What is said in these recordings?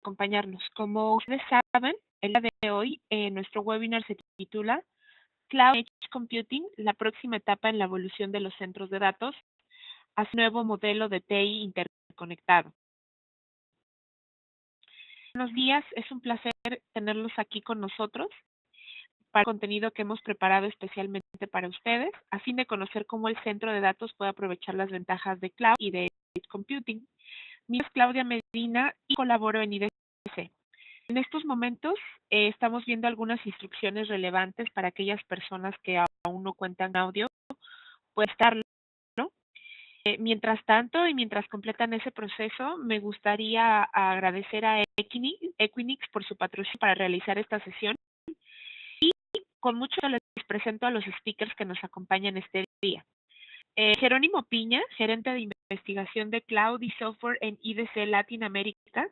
acompañarnos. Como ustedes saben, el día de hoy nuestro webinar se titula Cloud Edge Computing, la próxima etapa en la evolución de los centros de datos hacia un nuevo modelo de TI interconectado. Buenos días, es un placer tenerlos aquí con nosotros para el contenido que hemos preparado especialmente para ustedes, a fin de conocer cómo el centro de datos puede aprovechar las ventajas de Cloud y de Edge Computing. Mi nombre es Claudia Medina y colaboro en IDC. En estos momentos estamos viendo algunas instrucciones relevantes para aquellas personas que aún no cuentan audio, pueden estarlo, ¿no? Mientras tanto y mientras completan ese proceso, me gustaría agradecer a Equinix por su patrocinio para realizar esta sesión y con mucho les presento a los speakers que nos acompañan este día. Jerónimo Piña, gerente de investigación de Cloud y Software en IDC Latinoamérica,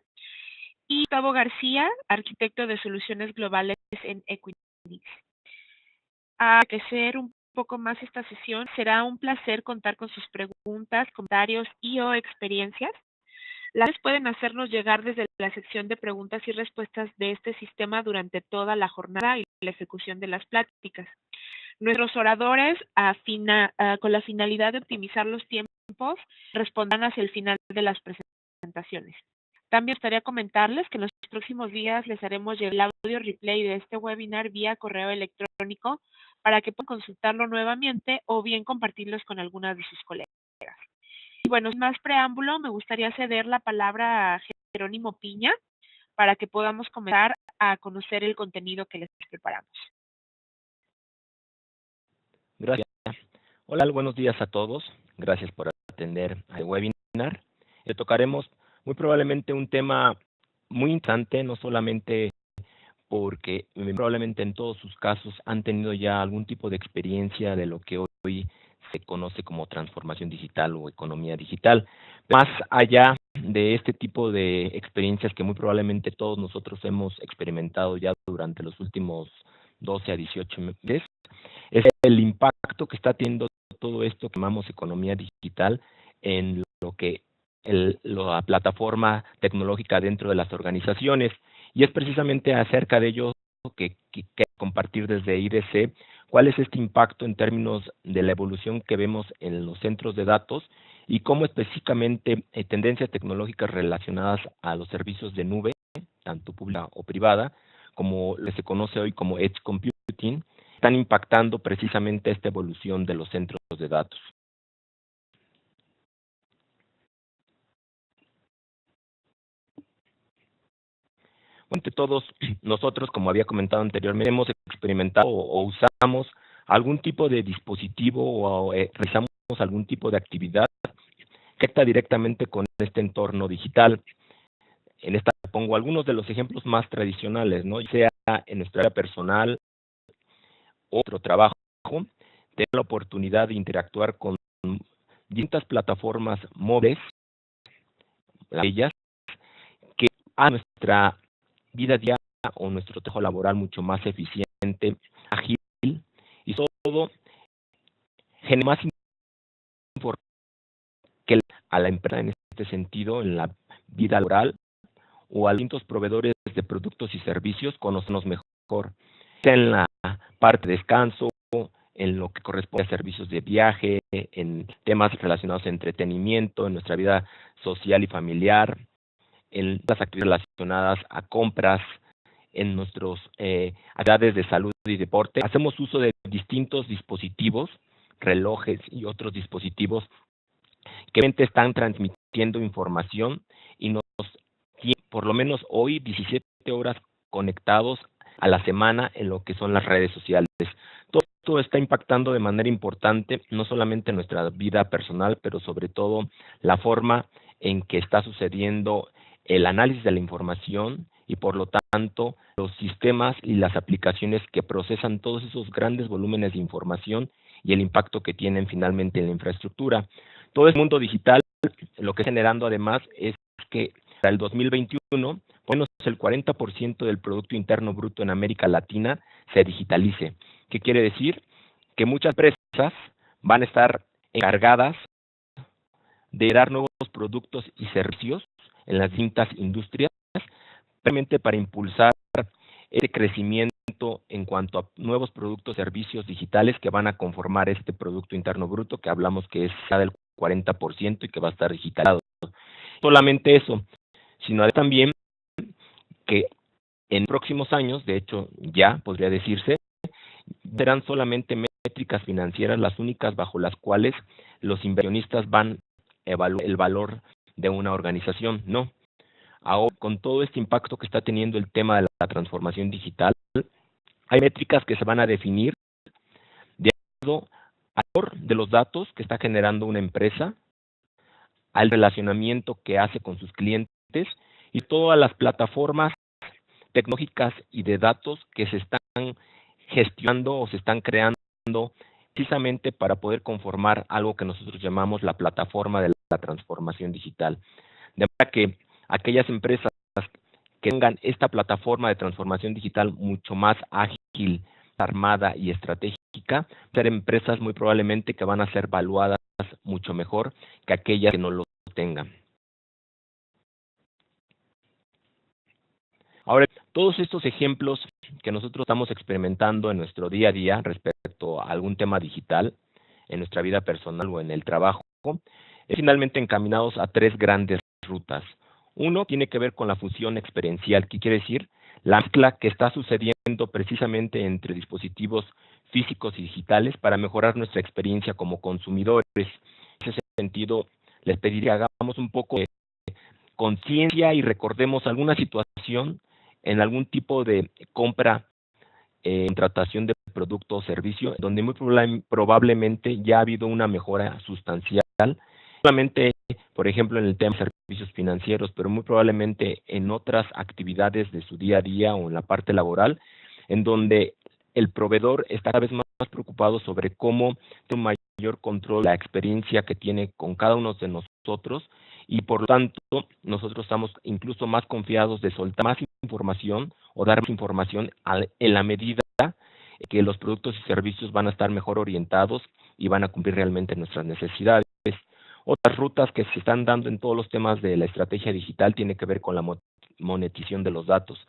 y Gustavo García, arquitecto de soluciones globales en Equinix. A enriquecer un poco más esta sesión, será un placer contar con sus preguntas, comentarios y o experiencias. Las pueden hacernos llegar desde la sección de preguntas y respuestas de este sistema durante toda la jornada y la ejecución de las pláticas. Nuestros oradores, con la finalidad de optimizar los tiempos, responderán hacia el final de las presentaciones. También me gustaría comentarles que en los próximos días les haremos llegar el audio replay de este webinar vía correo electrónico para que puedan consultarlo nuevamente o bien compartirlos con algunas de sus colegas. Y bueno, sin más preámbulo, me gustaría ceder la palabra a Jerónimo Piña para que podamos comenzar a conocer el contenido que les preparamos. Gracias. Hola, buenos días a todos. Gracias por atender al webinar. Tocaremos muy probablemente un tema muy interesante, no solamente porque probablemente en todos sus casos han tenido ya algún tipo de experiencia de lo que hoy se conoce como transformación digital o economía digital. Más allá de este tipo de experiencias que muy probablemente todos nosotros hemos experimentado ya durante los últimos 12 a 18 meses, es el impacto que está teniendo todo esto que llamamos economía digital en lo que la plataforma tecnológica dentro de las organizaciones. Y es precisamente acerca de ello que compartir desde IDC cuál es este impacto en términos de la evolución que vemos en los centros de datos y cómo específicamente tendencias tecnológicas relacionadas a los servicios de nube, tanto pública o privada, como se conoce hoy como Edge Computing, están impactando precisamente esta evolución de los centros de datos. Bueno, todos nosotros, como había comentado anteriormente, hemos experimentado o usamos algún tipo de dispositivo o realizamos algún tipo de actividad que está directamente con este entorno digital. En esta pongo algunos de los ejemplos más tradicionales, ¿no? Sea en nuestra área personal o otro trabajo, tener la oportunidad de interactuar con distintas plataformas móviles, ellas, que a nuestra vida diaria o nuestro trabajo laboral mucho más eficiente, ágil y todo genera más información que a la empresa en este sentido, en la vida laboral o a distintos proveedores de productos y servicios, conocernos mejor, sea en la parte de descanso, en lo que corresponde a servicios de viaje, en temas relacionados a entretenimiento, en nuestra vida social y familiar, en las actividades relacionadas a compras, en nuestras actividades de salud y deporte. Hacemos uso de distintos dispositivos, relojes y otros dispositivos que están transmitiendo información y nos tienen por lo menos hoy 17 horas conectados a la semana en lo que son las redes sociales. Todo esto está impactando de manera importante no solamente nuestra vida personal, pero sobre todo la forma en que está sucediendo el análisis de la información y por lo tanto los sistemas y las aplicaciones que procesan todos esos grandes volúmenes de información y el impacto que tienen finalmente en la infraestructura. Todo el mundo digital lo que está generando además es que para el 2021, menos el 40% del Producto Interno Bruto en América Latina se digitalice. ¿Qué quiere decir? Que muchas empresas van a estar encargadas de dar nuevos productos y servicios en las distintas industrias precisamente para impulsar este crecimiento en cuanto a nuevos productos, servicios digitales que van a conformar este Producto Interno Bruto, que hablamos que es ya del 40% y que va a estar digitalizado. Solamente eso, sino también que en próximos años, de hecho ya podría decirse, serán solamente métricas financieras las únicas bajo las cuales los inversionistas van a evaluar el valor de una organización. No. Ahora, con todo este impacto que está teniendo el tema de la transformación digital, hay métricas que se van a definir de acuerdo al valor de los datos que está generando una empresa, al relacionamiento que hace con sus clientes y todas las plataformas tecnológicas y de datos que se están gestionando o se están creando precisamente para poder conformar algo que nosotros llamamos la plataforma de la transformación digital. De manera que aquellas empresas que tengan esta plataforma de transformación digital mucho más ágil, armada y estratégica, ser empresas muy probablemente que van a ser valuadas mucho mejor que aquellas que no lo tengan. Ahora, todos estos ejemplos que nosotros estamos experimentando en nuestro día a día respecto a algún tema digital, en nuestra vida personal o en el trabajo, es finalmente encaminados a tres grandes rutas. Uno tiene que ver con la fusión experiencial, ¿qué quiere decir? La mezcla que está sucediendo precisamente entre dispositivos físicos y digitales para mejorar nuestra experiencia como consumidores. En ese sentido, les pediría que hagamos un poco de conciencia y recordemos alguna situación en algún tipo de compra, contratación de producto o servicio, donde muy probablemente ya ha habido una mejora sustancial, solamente, por ejemplo, en el tema de servicios financieros, pero muy probablemente en otras actividades de su día a día o en la parte laboral, en donde el proveedor está cada vez más preocupado sobre cómo tener un mayor control de la experiencia que tiene con cada uno de nosotros y por lo tanto nosotros estamos incluso más confiados de soltar más información o dar más información en la medida que los productos y servicios van a estar mejor orientados y van a cumplir realmente nuestras necesidades. Otras rutas que se están dando en todos los temas de la estrategia digital tiene que ver con la monetización de los datos,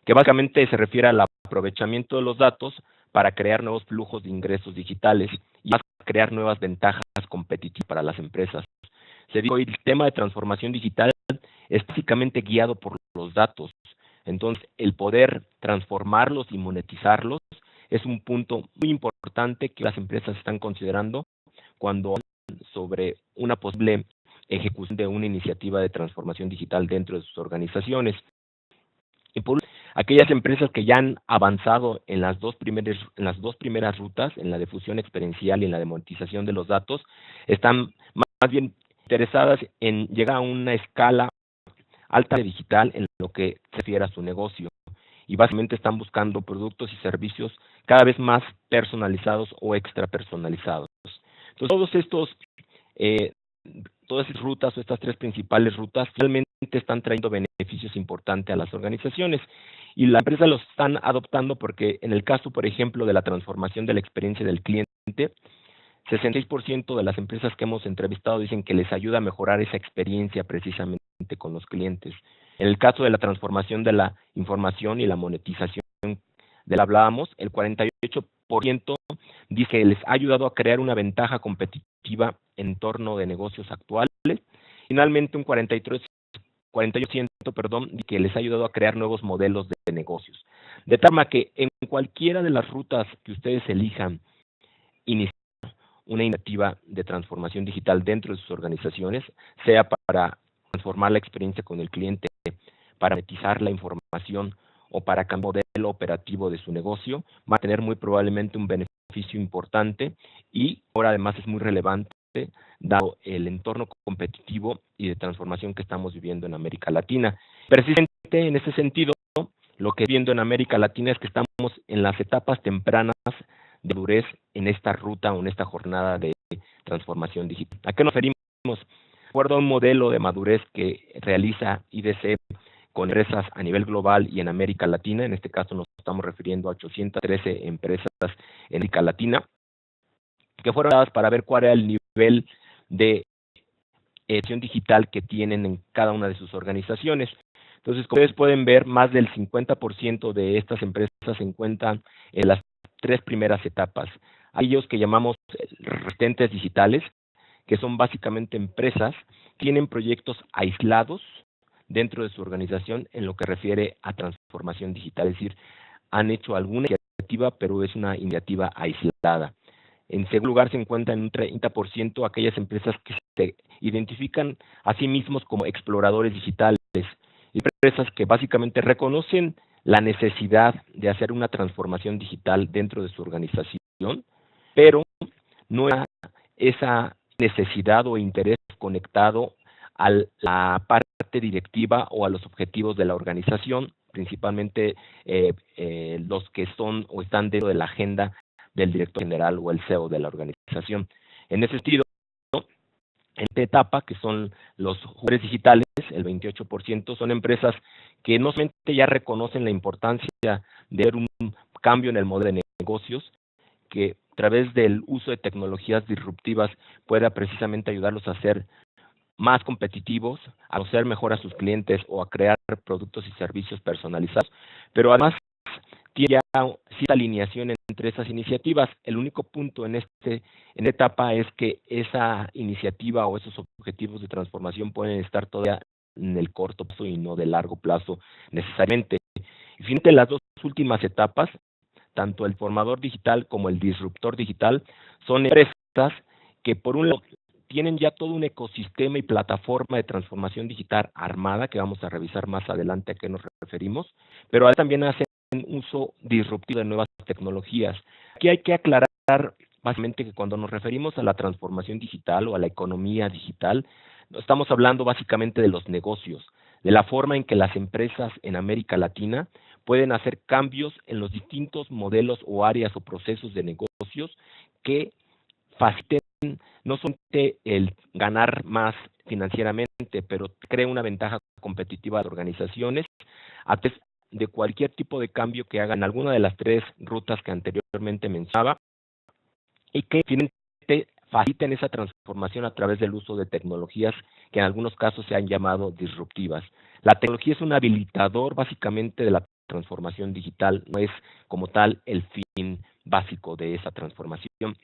que básicamente se refiere al aprovechamiento de los datos para crear nuevos flujos de ingresos digitales y crear nuevas ventajas competitivas para las empresas. Se dijo, el tema de transformación digital es básicamente guiado por los datos. Entonces, el poder transformarlos y monetizarlos es un punto muy importante que las empresas están considerando cuando hablan sobre una posible ejecución de una iniciativa de transformación digital dentro de sus organizaciones. Y por último, aquellas empresas que ya han avanzado en las dos primeras rutas, en la de fusión experiencial y en la de monetización de los datos, están más bien interesadas en llegar a una escala alta digital en lo que se refiere a su negocio. Y básicamente están buscando productos y servicios cada vez más personalizados o extra personalizados. Entonces, todas esas rutas o estas tres principales rutas realmente están trayendo beneficios importantes a las organizaciones y las empresas los están adoptando porque en el caso, por ejemplo, de la transformación de la experiencia del cliente, 66% de las empresas que hemos entrevistado dicen que les ayuda a mejorar esa experiencia precisamente con los clientes. En el caso de la transformación de la información y la monetización de la hablábamos, el 48% dice que les ha ayudado a crear una ventaja competitiva en entorno de negocios actuales. Finalmente, un 48% que les ha ayudado a crear nuevos modelos de negocios. De tal manera que en cualquiera de las rutas que ustedes elijan iniciar una iniciativa de transformación digital dentro de sus organizaciones, sea para transformar la experiencia con el cliente, para monetizar la información o para cambiar el modelo operativo de su negocio, va a tener muy probablemente un beneficio importante y ahora además es muy relevante dado el entorno competitivo y de transformación que estamos viviendo en América Latina. Precisamente en ese sentido, lo que viendo en América Latina es que estamos en las etapas tempranas de madurez en esta ruta o en esta jornada de transformación digital. ¿A qué nos referimos? De acuerdo a un modelo de madurez que realiza IDC con empresas a nivel global y en América Latina, en este caso nos estamos refiriendo a 813 empresas en América Latina, que fueron dadas para ver cuál era el nivel de edición digital que tienen en cada una de sus organizaciones. Entonces, como ustedes pueden ver, más del 50% de estas empresas se encuentran en las 3 primeras etapas. Hay ellos que llamamos resistentes digitales, que son básicamente empresas que tienen proyectos aislados dentro de su organización en lo que refiere a transformación digital, es decir, han hecho alguna iniciativa, pero es una iniciativa aislada. En segundo lugar, se encuentran en un 30% aquellas empresas que se identifican a sí mismos como exploradores digitales, empresas que básicamente reconocen la necesidad de hacer una transformación digital dentro de su organización, pero no hay esa necesidad o interés conectado a la parte directiva o a los objetivos de la organización, principalmente los que son o están dentro de la agenda del director general o el CEO de la organización. En ese sentido, en esta etapa, que son los jugadores digitales, el 28%, son empresas que no solamente ya reconocen la importancia de ver un cambio en el modelo de negocios, que a través del uso de tecnologías disruptivas pueda precisamente ayudarlos a ser más competitivos, a conocer mejor a sus clientes o a crear productos y servicios personalizados, pero además tiene ya cierta alineación entre esas iniciativas. El único punto en esta etapa es que esa iniciativa o esos objetivos de transformación pueden estar todavía en el corto plazo y no de largo plazo necesariamente. Y finalmente, las dos últimas etapas, tanto el formador digital como el disruptor digital, son empresas que por un lado tienen ya todo un ecosistema y plataforma de transformación digital armada, que vamos a revisar más adelante a qué nos referimos, pero también hacen uso disruptivo de nuevas tecnologías. Aquí hay que aclarar básicamente que cuando nos referimos a la transformación digital o a la economía digital, estamos hablando básicamente de los negocios, de la forma en que las empresas en América Latina pueden hacer cambios en los distintos modelos o áreas o procesos de negocios que faciliten no solamente el ganar más financieramente, pero crea una ventaja competitiva de organizaciones a través de cualquier tipo de cambio que hagan en alguna de las 3 rutas que anteriormente mencionaba y que finalmente faciliten esa transformación a través del uso de tecnologías que en algunos casos se han llamado disruptivas. La tecnología es un habilitador básicamente de la transformación digital, no es como tal el fin básico de esa transformación.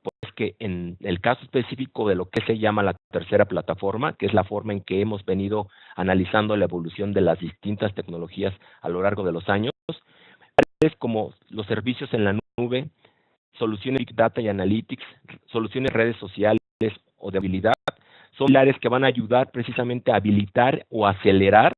Pues que en el caso específico de lo que se llama la tercera plataforma, que es la forma en que hemos venido analizando la evolución de las distintas tecnologías a lo largo de los años, es como los servicios en la nube, soluciones Big Data y Analytics, soluciones redes sociales o de habilidad, son pilares que van a ayudar precisamente a habilitar o acelerar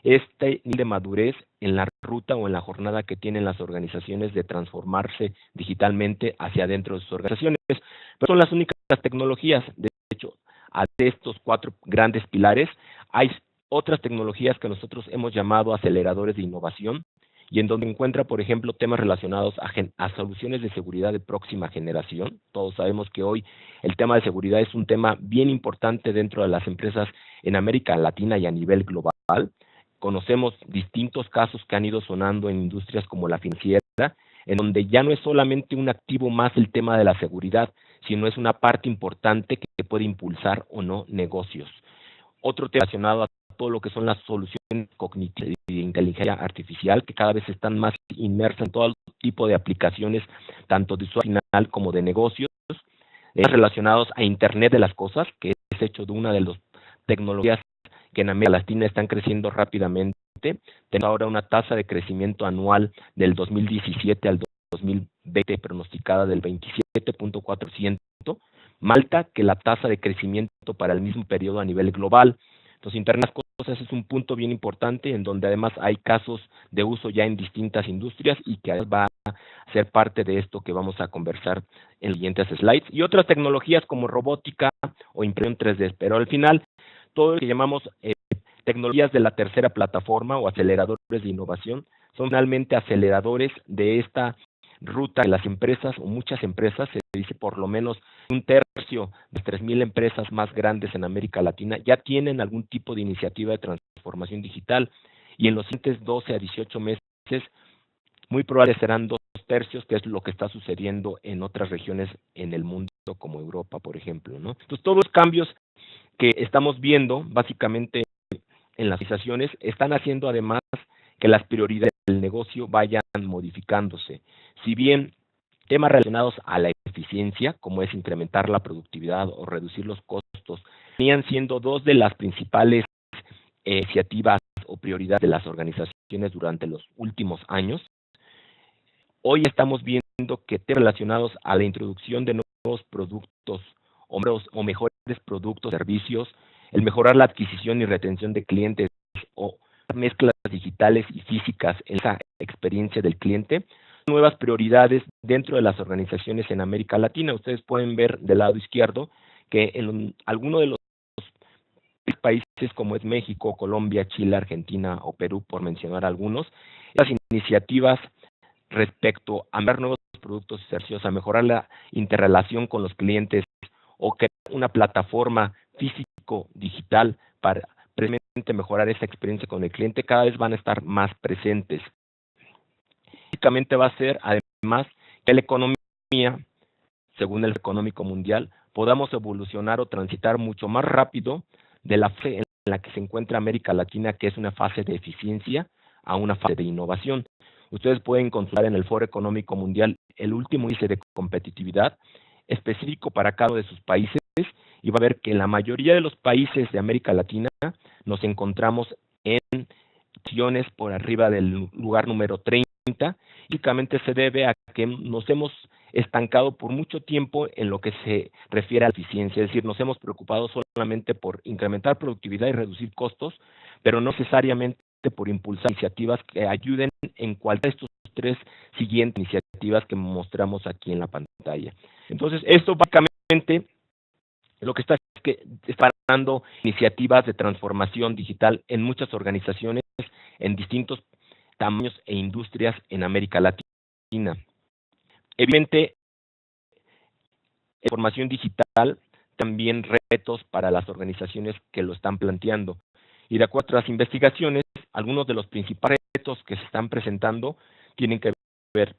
este nivel de madurez en la ruta o en la jornada que tienen las organizaciones de transformarse digitalmente hacia adentro de sus organizaciones. Pero son las únicas tecnologías. De hecho, a estos 4 grandes pilares hay otras tecnologías que nosotros hemos llamado aceleradores de innovación y en donde encuentra, por ejemplo, temas relacionados a soluciones de seguridad de próxima generación. Todos sabemos que hoy el tema de seguridad es un tema bien importante dentro de las empresas en América Latina y a nivel global. Conocemos distintos casos que han ido sonando en industrias como la financiera, en donde ya no es solamente un activo más el tema de la seguridad, sino es una parte importante que puede impulsar o no negocios. Otro tema relacionado a todo lo que son las soluciones cognitivas y de inteligencia artificial, que cada vez están más inmersas en todo tipo de aplicaciones, tanto de usuario final como de negocios, relacionados a Internet de las Cosas, que es hecho de una de las tecnologías que en América Latina están creciendo rápidamente. Tenemos ahora una tasa de crecimiento anual del 2017 al 2020 pronosticada del 27.4%, más alta que la tasa de crecimiento para el mismo periodo a nivel global. Entonces, Internet de las Cosas es un punto bien importante en donde además hay casos de uso ya en distintas industrias y que va a ser parte de esto que vamos a conversar en los siguientes slides. Y otras tecnologías como robótica o impresión 3D, pero al final todo lo que llamamos tecnologías de la tercera plataforma o aceleradores de innovación son finalmente aceleradores de esta ruta de las empresas o muchas empresas, se dice por lo menos un tercio de 3,000 empresas más grandes en América Latina ya tienen algún tipo de iniciativa de transformación digital y en los siguientes 12 a 18 meses muy probablemente serán 2 tercios, que es lo que está sucediendo en otras regiones en el mundo como Europa, por ejemplo, ¿no? Entonces, todos los cambios que estamos viendo básicamente en las organizaciones están haciendo además que las prioridades del negocio vayan modificándose. Si bien temas relacionados a la eficiencia, como es incrementar la productividad o reducir los costos, venían siendo dos de las principales iniciativas o prioridades de las organizaciones durante los últimos años. Hoy estamos viendo que temas relacionados a la introducción de nuevos productos o mejores productos, servicios, el mejorar la adquisición y retención de clientes o mezclas digitales y físicas en esa experiencia del cliente, nuevas prioridades dentro de las organizaciones en América Latina. Ustedes pueden ver del lado izquierdo que en algunos de los países como es México, Colombia, Chile, Argentina o Perú, por mencionar algunos, estas iniciativas respecto a ver nuevos productos y servicios, a mejorar la interrelación con los clientes o crear una plataforma físico-digital para precisamente mejorar esa experiencia con el cliente, cada vez van a estar más presentes. Básicamente va a ser, además, que la economía, según el Económico Mundial, podamos evolucionar o transitar mucho más rápido de la fase en la que se encuentra América Latina, que es una fase de eficiencia, a una fase de innovación. Ustedes pueden consultar en el Foro Económico Mundial el último índice de competitividad específico para cada uno de sus países y va a ver que en la mayoría de los países de América Latina nos encontramos en posiciones por arriba del lugar número 30. Únicamente se debe a que nos hemos estancado por mucho tiempo en lo que se refiere a la eficiencia, es decir, nos hemos preocupado solamente por incrementar productividad y reducir costos, pero no necesariamente por impulsar iniciativas que ayuden en cualquiera de estos tres siguientes iniciativas que mostramos aquí en la pantalla. Entonces, esto básicamente lo que está es que está dando iniciativas de transformación digital en muchas organizaciones en distintos tamaños e industrias en América Latina. Evidentemente, transformación digital, también retos para las organizaciones que lo están planteando. Y de acuerdo a las investigaciones, algunos de los principales retos que se están presentando tienen que ver,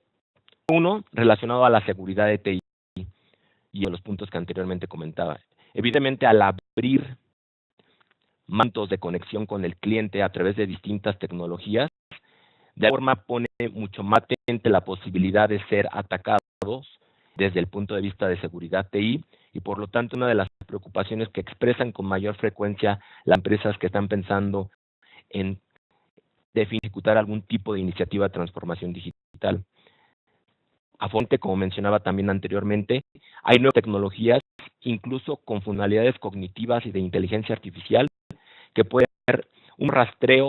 uno, relacionado a la seguridad de TI y a los puntos que anteriormente comentaba. Evidentemente, al abrir mantos de conexión con el cliente a través de distintas tecnologías, de alguna forma pone mucho más latente la posibilidad de ser atacados desde el punto de vista de seguridad TI y por lo tanto una de las preocupaciones que expresan con mayor frecuencia las empresas que están pensando en ejecutar algún tipo de iniciativa de transformación digital. A fonte, como mencionaba también anteriormente, hay nuevas tecnologías, incluso con funcionalidades cognitivas y de inteligencia artificial, que pueden hacer un rastreo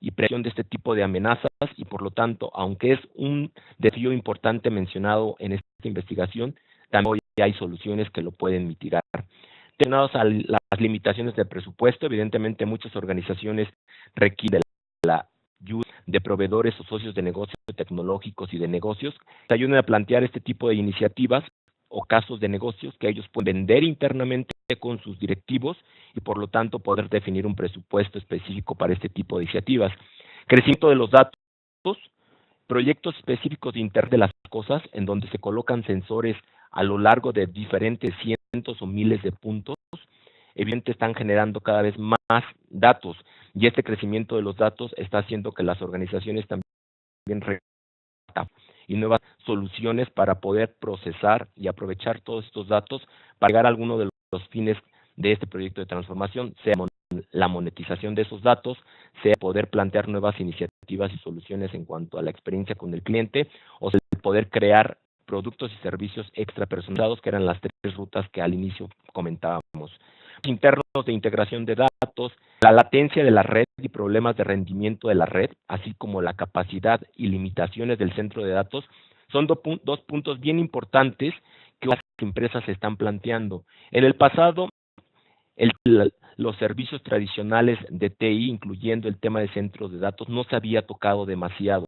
y prevención de este tipo de amenazas y por lo tanto, aunque es un desafío importante mencionado en esta investigación, también hoy hay soluciones que lo pueden mitigar. Relacionados a las limitaciones de presupuesto, evidentemente muchas organizaciones requieren la ayuda de proveedores o socios de negocios tecnológicos y de negocios que ayuden a plantear este tipo de iniciativas o casos de negocios que ellos pueden vender internamente con sus directivos y por lo tanto poder definir un presupuesto específico para este tipo de iniciativas. Crecimiento de los datos, proyectos específicos de Internet de las cosas en donde se colocan sensores a lo largo de diferentes cientos o miles de puntos, evidentemente están generando cada vez más datos y este crecimiento de los datos está haciendo que las organizaciones también y nuevas soluciones para poder procesar y aprovechar todos estos datos para llegar a alguno de los fines de este proyecto de transformación, sea la monetización de esos datos, sea poder plantear nuevas iniciativas y soluciones en cuanto a la experiencia con el cliente, o sea, poder crear productos y servicios extra personalizados, que eran las tres rutas que al inicio comentábamos. Internos de integración de datos, la latencia de la red y problemas de rendimiento de la red, así como la capacidad y limitaciones del centro de datos, son dos puntos bien importantes que las empresas se están planteando. En el pasado, los servicios tradicionales de TI, incluyendo el tema de centros de datos, no se había tocado demasiado,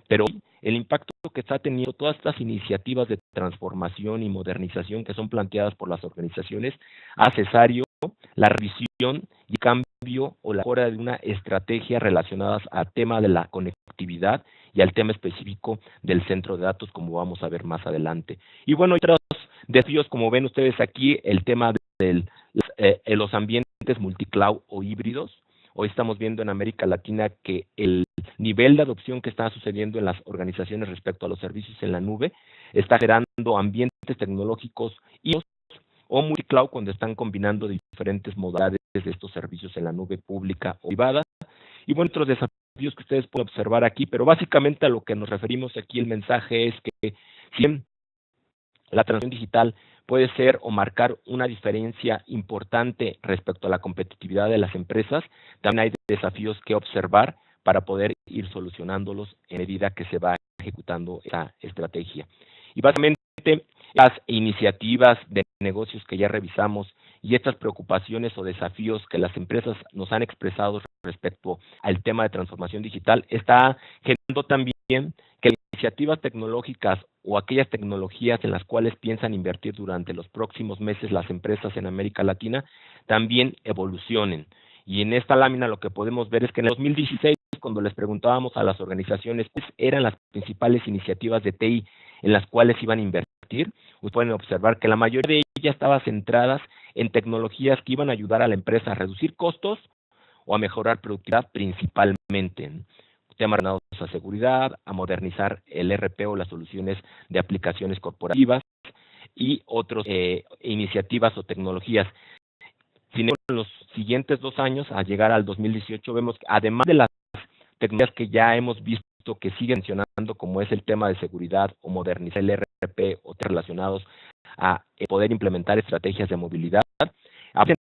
pero hoy el impacto que está teniendo todas estas iniciativas de transformación y modernización que son planteadas por las organizaciones, hace necesario la revisión y cambio o la mejora de una estrategia relacionadas al tema de la conectividad y al tema específico del centro de datos, como vamos a ver más adelante. Y bueno, hay otros desafíos, como ven ustedes aquí, el tema de los ambientes multicloud o híbridos, hoy estamos viendo en América Latina que el nivel de adopción que está sucediendo en las organizaciones respecto a los servicios en la nube está generando ambientes tecnológicos híbridos o multicloud cuando están combinando diferentes modalidades de estos servicios en la nube pública o privada. Y bueno, otros desafíos que ustedes pueden observar aquí, pero básicamente a lo que nos referimos aquí el mensaje es que si bien la transformación digital puede ser o marcar una diferencia importante respecto a la competitividad de las empresas, también hay desafíos que observar para poder ir solucionándolos en medida que se va ejecutando esta estrategia. Y básicamente las iniciativas de negocios que ya revisamos y estas preocupaciones o desafíos que las empresas nos han expresado respecto al tema de transformación digital está generando también que las iniciativas tecnológicas o aquellas tecnologías en las cuales piensan invertir durante los próximos meses las empresas en América Latina también evolucionen. Y en esta lámina lo que podemos ver es que en el 2016, cuando les preguntábamos a las organizaciones cuáles eran las principales iniciativas de TI en las cuales iban a invertir, ustedes pueden observar que la mayoría de ellas estaban centradas en tecnologías que iban a ayudar a la empresa a reducir costos o a mejorar productividad principalmente. Temas relacionados a seguridad, a modernizar el ERP o las soluciones de aplicaciones corporativas y otras iniciativas o tecnologías. Sin embargo, en los siguientes 2 años, al llegar al 2018, vemos que además de las tecnologías que ya hemos visto que siguen mencionando, como es el tema de seguridad o modernizar el ERP o relacionados a poder implementar estrategias de movilidad, aparecen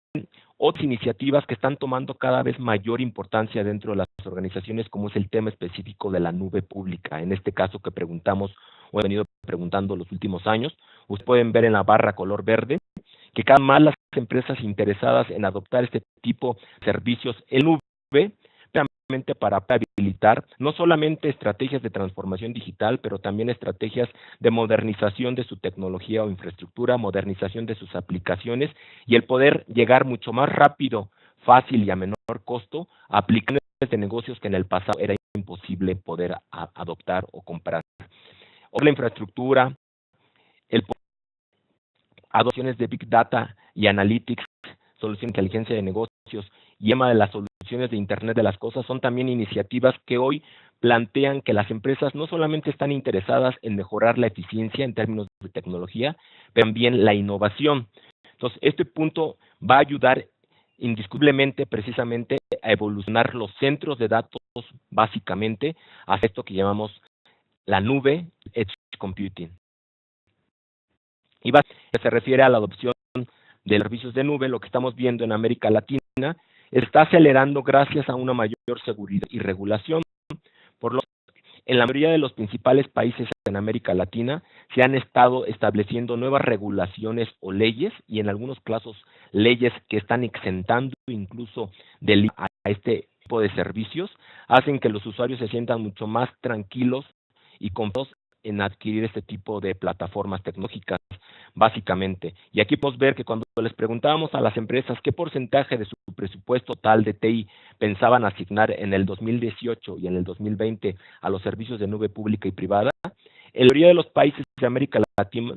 otras iniciativas que están tomando cada vez mayor importancia dentro de las organizaciones, como es el tema específico de la nube pública. En este caso que preguntamos o he venido preguntando los últimos años, ustedes pueden ver en la barra color verde que cada vez más las empresas interesadas en adoptar este tipo de servicios en nube, realmente para habilitar no solamente estrategias de transformación digital, pero también estrategias de modernización de su tecnología o infraestructura, modernización de sus aplicaciones y el poder llegar mucho más rápido, fácil y a menor costo a aplicaciones de negocios que en el pasado era imposible poder adoptar o comprar. O la infraestructura, el adopciones de Big Data y Analytics, soluciones de inteligencia de negocios y tema de las soluciones de Internet de las cosas son también iniciativas que hoy plantean que las empresas no solamente están interesadas en mejorar la eficiencia en términos de tecnología, pero también la innovación. Entonces, este punto va a ayudar indiscutiblemente precisamente a evolucionar los centros de datos básicamente a esto que llamamos la nube, Edge Computing. Y que se refiere a la adopción de servicios de nube, lo que estamos viendo en América Latina está acelerando gracias a una mayor seguridad y regulación. Por lo en la mayoría de los principales países en América Latina se han estado estableciendo nuevas regulaciones o leyes y en algunos casos leyes que están exentando incluso del IVA a este tipo de servicios, hacen que los usuarios se sientan mucho más tranquilos y confiados en adquirir este tipo de plataformas tecnológicas, básicamente. Y aquí podemos ver que cuando les preguntábamos a las empresas qué porcentaje de su presupuesto total de TI pensaban asignar en el 2018 y en el 2020 a los servicios de nube pública y privada, en la mayoría de los países de América Latina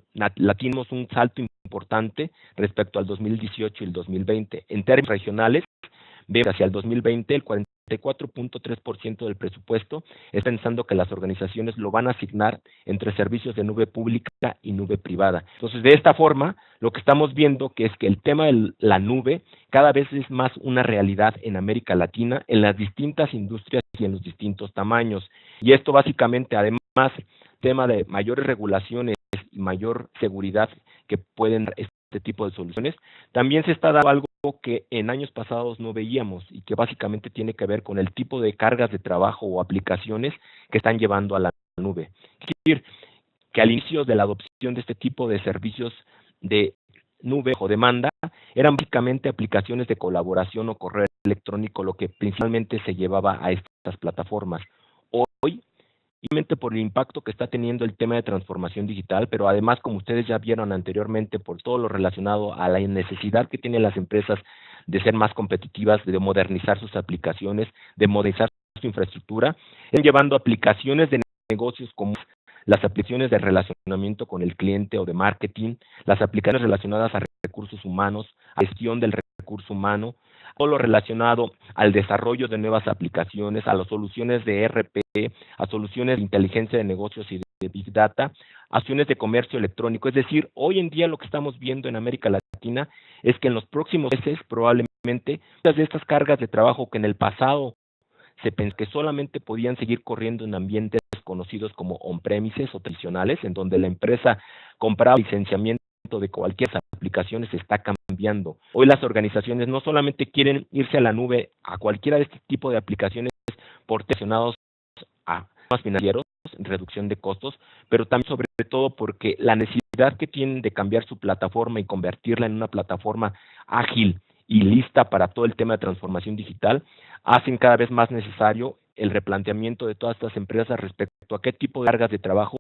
tuvimos un salto importante respecto al 2018 y el 2020. En términos regionales, vemos que hacia el 2020 el 44.3% del presupuesto es pensando que las organizaciones lo van a asignar entre servicios de nube pública y nube privada. Entonces, de esta forma, lo que estamos viendo que es que el tema de la nube cada vez es más una realidad en América Latina, en las distintas industrias y en los distintos tamaños. Y esto básicamente, además, tema de mayores regulaciones y mayor seguridad que pueden dar este tipo de soluciones, también se está dando algo que en años pasados no veíamos y que básicamente tiene que ver con el tipo de cargas de trabajo o aplicaciones que están llevando a la nube. Es decir, que al inicio de la adopción de este tipo de servicios de nube o demanda, eran básicamente aplicaciones de colaboración o correo electrónico lo que principalmente se llevaba a estas plataformas. Hoy, simplemente por el impacto que está teniendo el tema de transformación digital, pero además, como ustedes ya vieron anteriormente, por todo lo relacionado a la necesidad que tienen las empresas de ser más competitivas, de modernizar sus aplicaciones, de modernizar su infraestructura, están llevando aplicaciones de negocios como las aplicaciones de relacionamiento con el cliente o de marketing, las aplicaciones relacionadas a recursos humanos, a gestión del recurso humano, todo lo relacionado al desarrollo de nuevas aplicaciones, a las soluciones de ERP, a soluciones de inteligencia de negocios y de Big Data, acciones de comercio electrónico. Es decir, hoy en día lo que estamos viendo en América Latina es que en los próximos meses probablemente muchas de estas cargas de trabajo que en el pasado se pensó que solamente podían seguir corriendo en ambientes conocidos como on-premises o tradicionales, en donde la empresa compraba licenciamiento de cualquier aplicaciones, está cambiando. Hoy las organizaciones no solamente quieren irse a la nube a cualquiera de este tipo de aplicaciones por relacionados a temas financieros, reducción de costos, pero también sobre todo porque la necesidad que tienen de cambiar su plataforma y convertirla en una plataforma ágil y lista para todo el tema de transformación digital, hacen cada vez más necesario el replanteamiento de todas estas empresas respecto a qué tipo de cargas de trabajo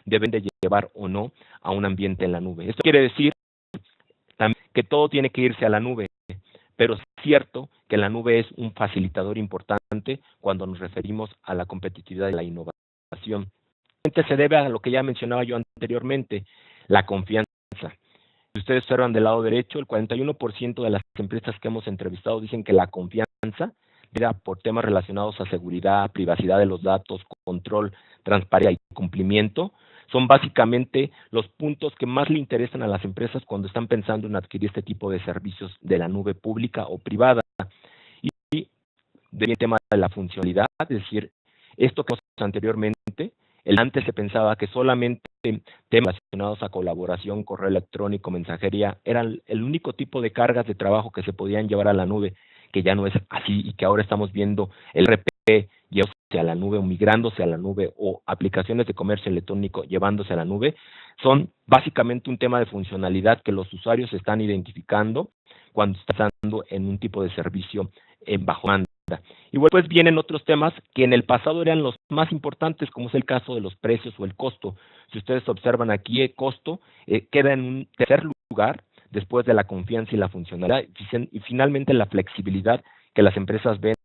deben de llevar o no a un ambiente en la nube. Esto quiere decir también que todo tiene que irse a la nube, pero es cierto que la nube es un facilitador importante cuando nos referimos a la competitividad y la innovación. Se debe a lo que ya mencionaba yo anteriormente, la confianza. Si ustedes observan del lado derecho, el 41% de las empresas que hemos entrevistado dicen que la confianza era por temas relacionados a seguridad, privacidad de los datos, control, transparencia y cumplimiento, son básicamente los puntos que más le interesan a las empresas cuando están pensando en adquirir este tipo de servicios de la nube pública o privada. Y del tema de la funcionalidad, es decir, esto que vimos anteriormente, antes se pensaba que solamente temas relacionados a colaboración, correo electrónico, mensajería, eran el único tipo de cargas de trabajo que se podían llevar a la nube, que ya no es así y que ahora estamos viendo el RP llevándose a la nube o migrándose a la nube o aplicaciones de comercio electrónico llevándose a la nube, son básicamente un tema de funcionalidad que los usuarios están identificando cuando están dando en un tipo de servicio bajo demanda. Y bueno, pues vienen otros temas que en el pasado eran los más importantes, como es el caso de los precios o el costo. Si ustedes observan aquí, el costo queda en un tercer lugar después de la confianza y la funcionalidad, y finalmente la flexibilidad que las empresas ven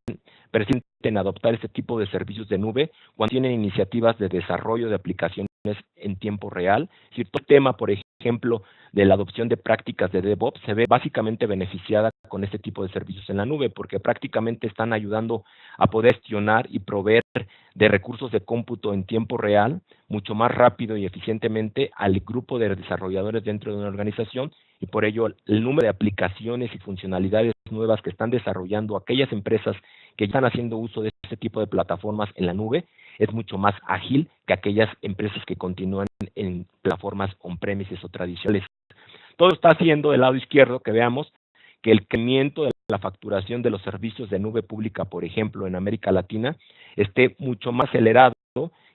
presenten en adoptar este tipo de servicios de nube cuando tienen iniciativas de desarrollo de aplicaciones en tiempo real. Cierto tema, por ejemplo, de la adopción de prácticas de DevOps se ve básicamente beneficiada con este tipo de servicios en la nube, porque prácticamente están ayudando a poder gestionar y proveer de recursos de cómputo en tiempo real, mucho más rápido y eficientemente al grupo de desarrolladores dentro de una organización, y por ello el número de aplicaciones y funcionalidades nuevas que están desarrollando aquellas empresas que están haciendo uso de este tipo de plataformas en la nube es mucho más ágil que aquellas empresas que continúan en plataformas on-premises o tradicionales. Todo está haciendo del lado izquierdo que veamos que el crecimiento de la facturación de los servicios de nube pública, por ejemplo, en América Latina, esté mucho más acelerado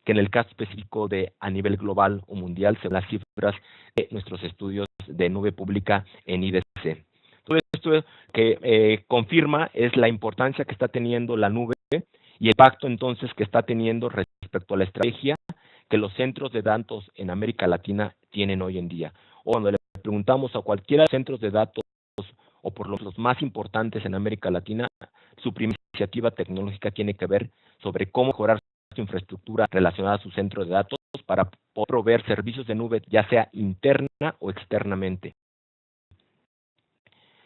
que en el caso específico de a nivel global o mundial, según las cifras de nuestros estudios de nube pública en IDC. Todo esto que confirma es la importancia que está teniendo la nube y el impacto entonces que está teniendo respecto a la estrategia que los centros de datos en América Latina tienen hoy en día. O cuando le preguntamos a cualquiera de los centros de datos o por los más importantes en América Latina, su primera iniciativa tecnológica tiene que ver sobre cómo mejorar su infraestructura relacionada a su centro de datos para poder proveer servicios de nube, ya sea interna o externamente.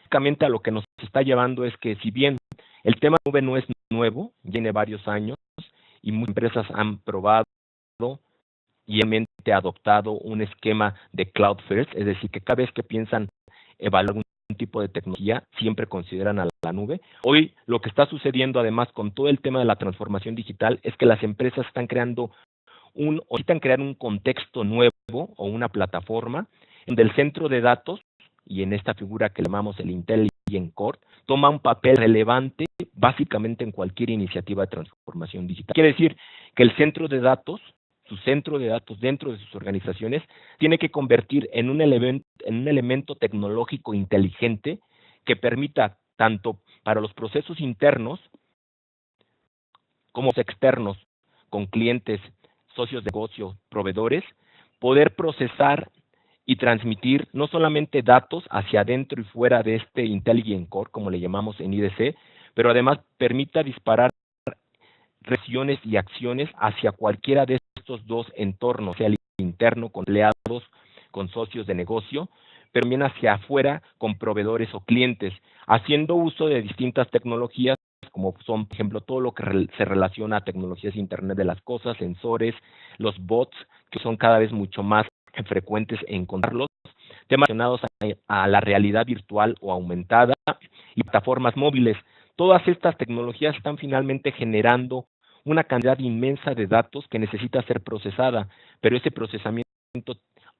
Básicamente a lo que nos está llevando es que si bien el tema de nube no es nuevo, tiene varios años y muchas empresas han probado y realmente adoptado un esquema de cloud first, es decir, que cada vez que piensan evaluar un tipo de tecnología, siempre consideran a la nube. Hoy lo que está sucediendo además con todo el tema de la transformación digital es que las empresas están creando necesitan crear un contexto nuevo o una plataforma donde el centro de datos, y en esta figura que llamamos el Intelligent Core, toma un papel relevante básicamente en cualquier iniciativa de transformación digital. Quiere decir que el centro de datos, su centro de datos dentro de sus organizaciones, tiene que convertir en un elemento tecnológico inteligente que permita tanto para los procesos internos como los externos, con clientes, socios de negocio, proveedores, poder procesar y transmitir no solamente datos hacia adentro y fuera de este Intelligent Core, como le llamamos en IDC, pero además permita disparar reacciones y acciones hacia cualquiera de estos dos entornos, sea el interno con empleados, con socios de negocio, pero también hacia afuera con proveedores o clientes, haciendo uso de distintas tecnologías, como son, por ejemplo, todo lo que se relaciona a tecnologías de Internet de las cosas, sensores, los bots, que son cada vez mucho más frecuentes encontrarlos, temas relacionados a la realidad virtual o aumentada y plataformas móviles. Todas estas tecnologías están finalmente generando una cantidad inmensa de datos que necesita ser procesada, pero ese procesamiento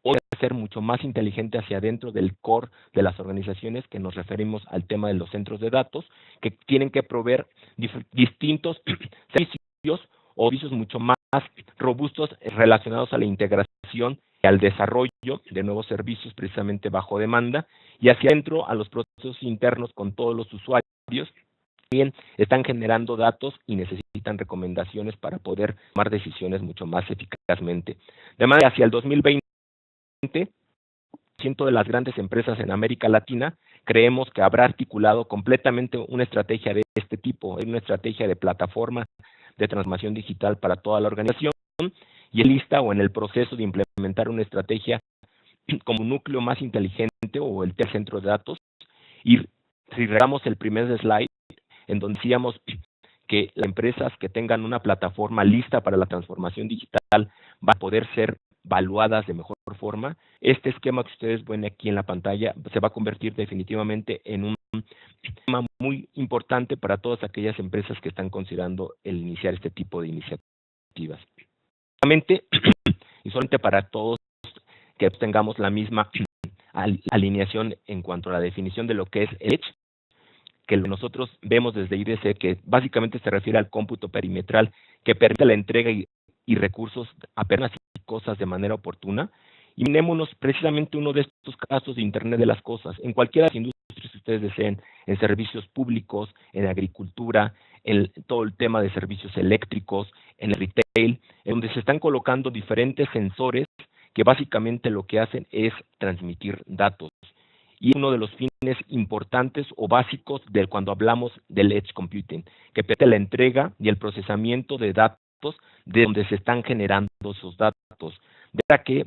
hoy debe ser mucho más inteligente hacia adentro del core de las organizaciones, que nos referimos al tema de los centros de datos, que tienen que proveer distintos servicios o servicios mucho más robustos relacionados a la integración y al desarrollo de nuevos servicios precisamente bajo demanda, y hacia adentro a los procesos internos con todos los usuarios. También están generando datos y necesitan recomendaciones para poder tomar decisiones mucho más eficazmente. De manera que hacia el 2020, de las grandes empresas en América Latina creemos que habrá articulado completamente una estrategia de este tipo, una estrategia de plataforma de transformación digital para toda la organización, y es lista o en el proceso de implementar una estrategia como un núcleo más inteligente o el centro de datos. Y si regresamos el primer slide, en donde decíamos que las empresas que tengan una plataforma lista para la transformación digital van a poder ser evaluadas de mejor forma, este esquema que ustedes ven aquí en la pantalla se va a convertir definitivamente en un tema muy importante para todas aquellas empresas que están considerando el iniciar este tipo de iniciativas. Solamente, y solamente para todos que tengamos la misma alineación en cuanto a la definición de lo que es el Edge, que nosotros vemos desde IDC, que básicamente se refiere al cómputo perimetral que permite la entrega y recursos apenas y cosas de manera oportuna. Imaginémonos precisamente uno de estos casos de Internet de las cosas, en cualquiera de las industrias que ustedes deseen, en servicios públicos, en agricultura, en todo el tema de servicios eléctricos, en el retail, en donde se están colocando diferentes sensores que básicamente lo que hacen es transmitir datos. Y uno de los fines importantes o básicos de cuando hablamos del Edge Computing, que permite la entrega y el procesamiento de datos de donde se están generando esos datos. De manera que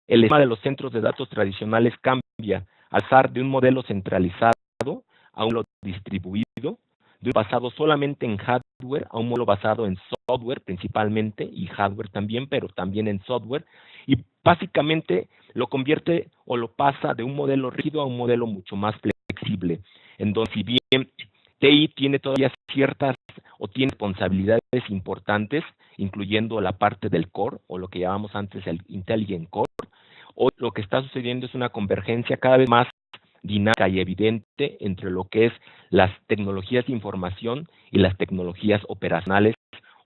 el esquema de los centros de datos tradicionales cambia al pasar de un modelo centralizado a un modelo distribuido, de un basado solamente en hardware a un modelo basado en software principalmente, y hardware también, pero también en software, y básicamente lo convierte o lo pasa de un modelo rígido a un modelo mucho más flexible, en donde si bien TI tiene todavía ciertas o tiene responsabilidades importantes, incluyendo la parte del core, o lo que llamamos antes el Intelligent Core, hoy lo que está sucediendo es una convergencia cada vez más dinámica y evidente entre lo que es las tecnologías de información y las tecnologías operacionales,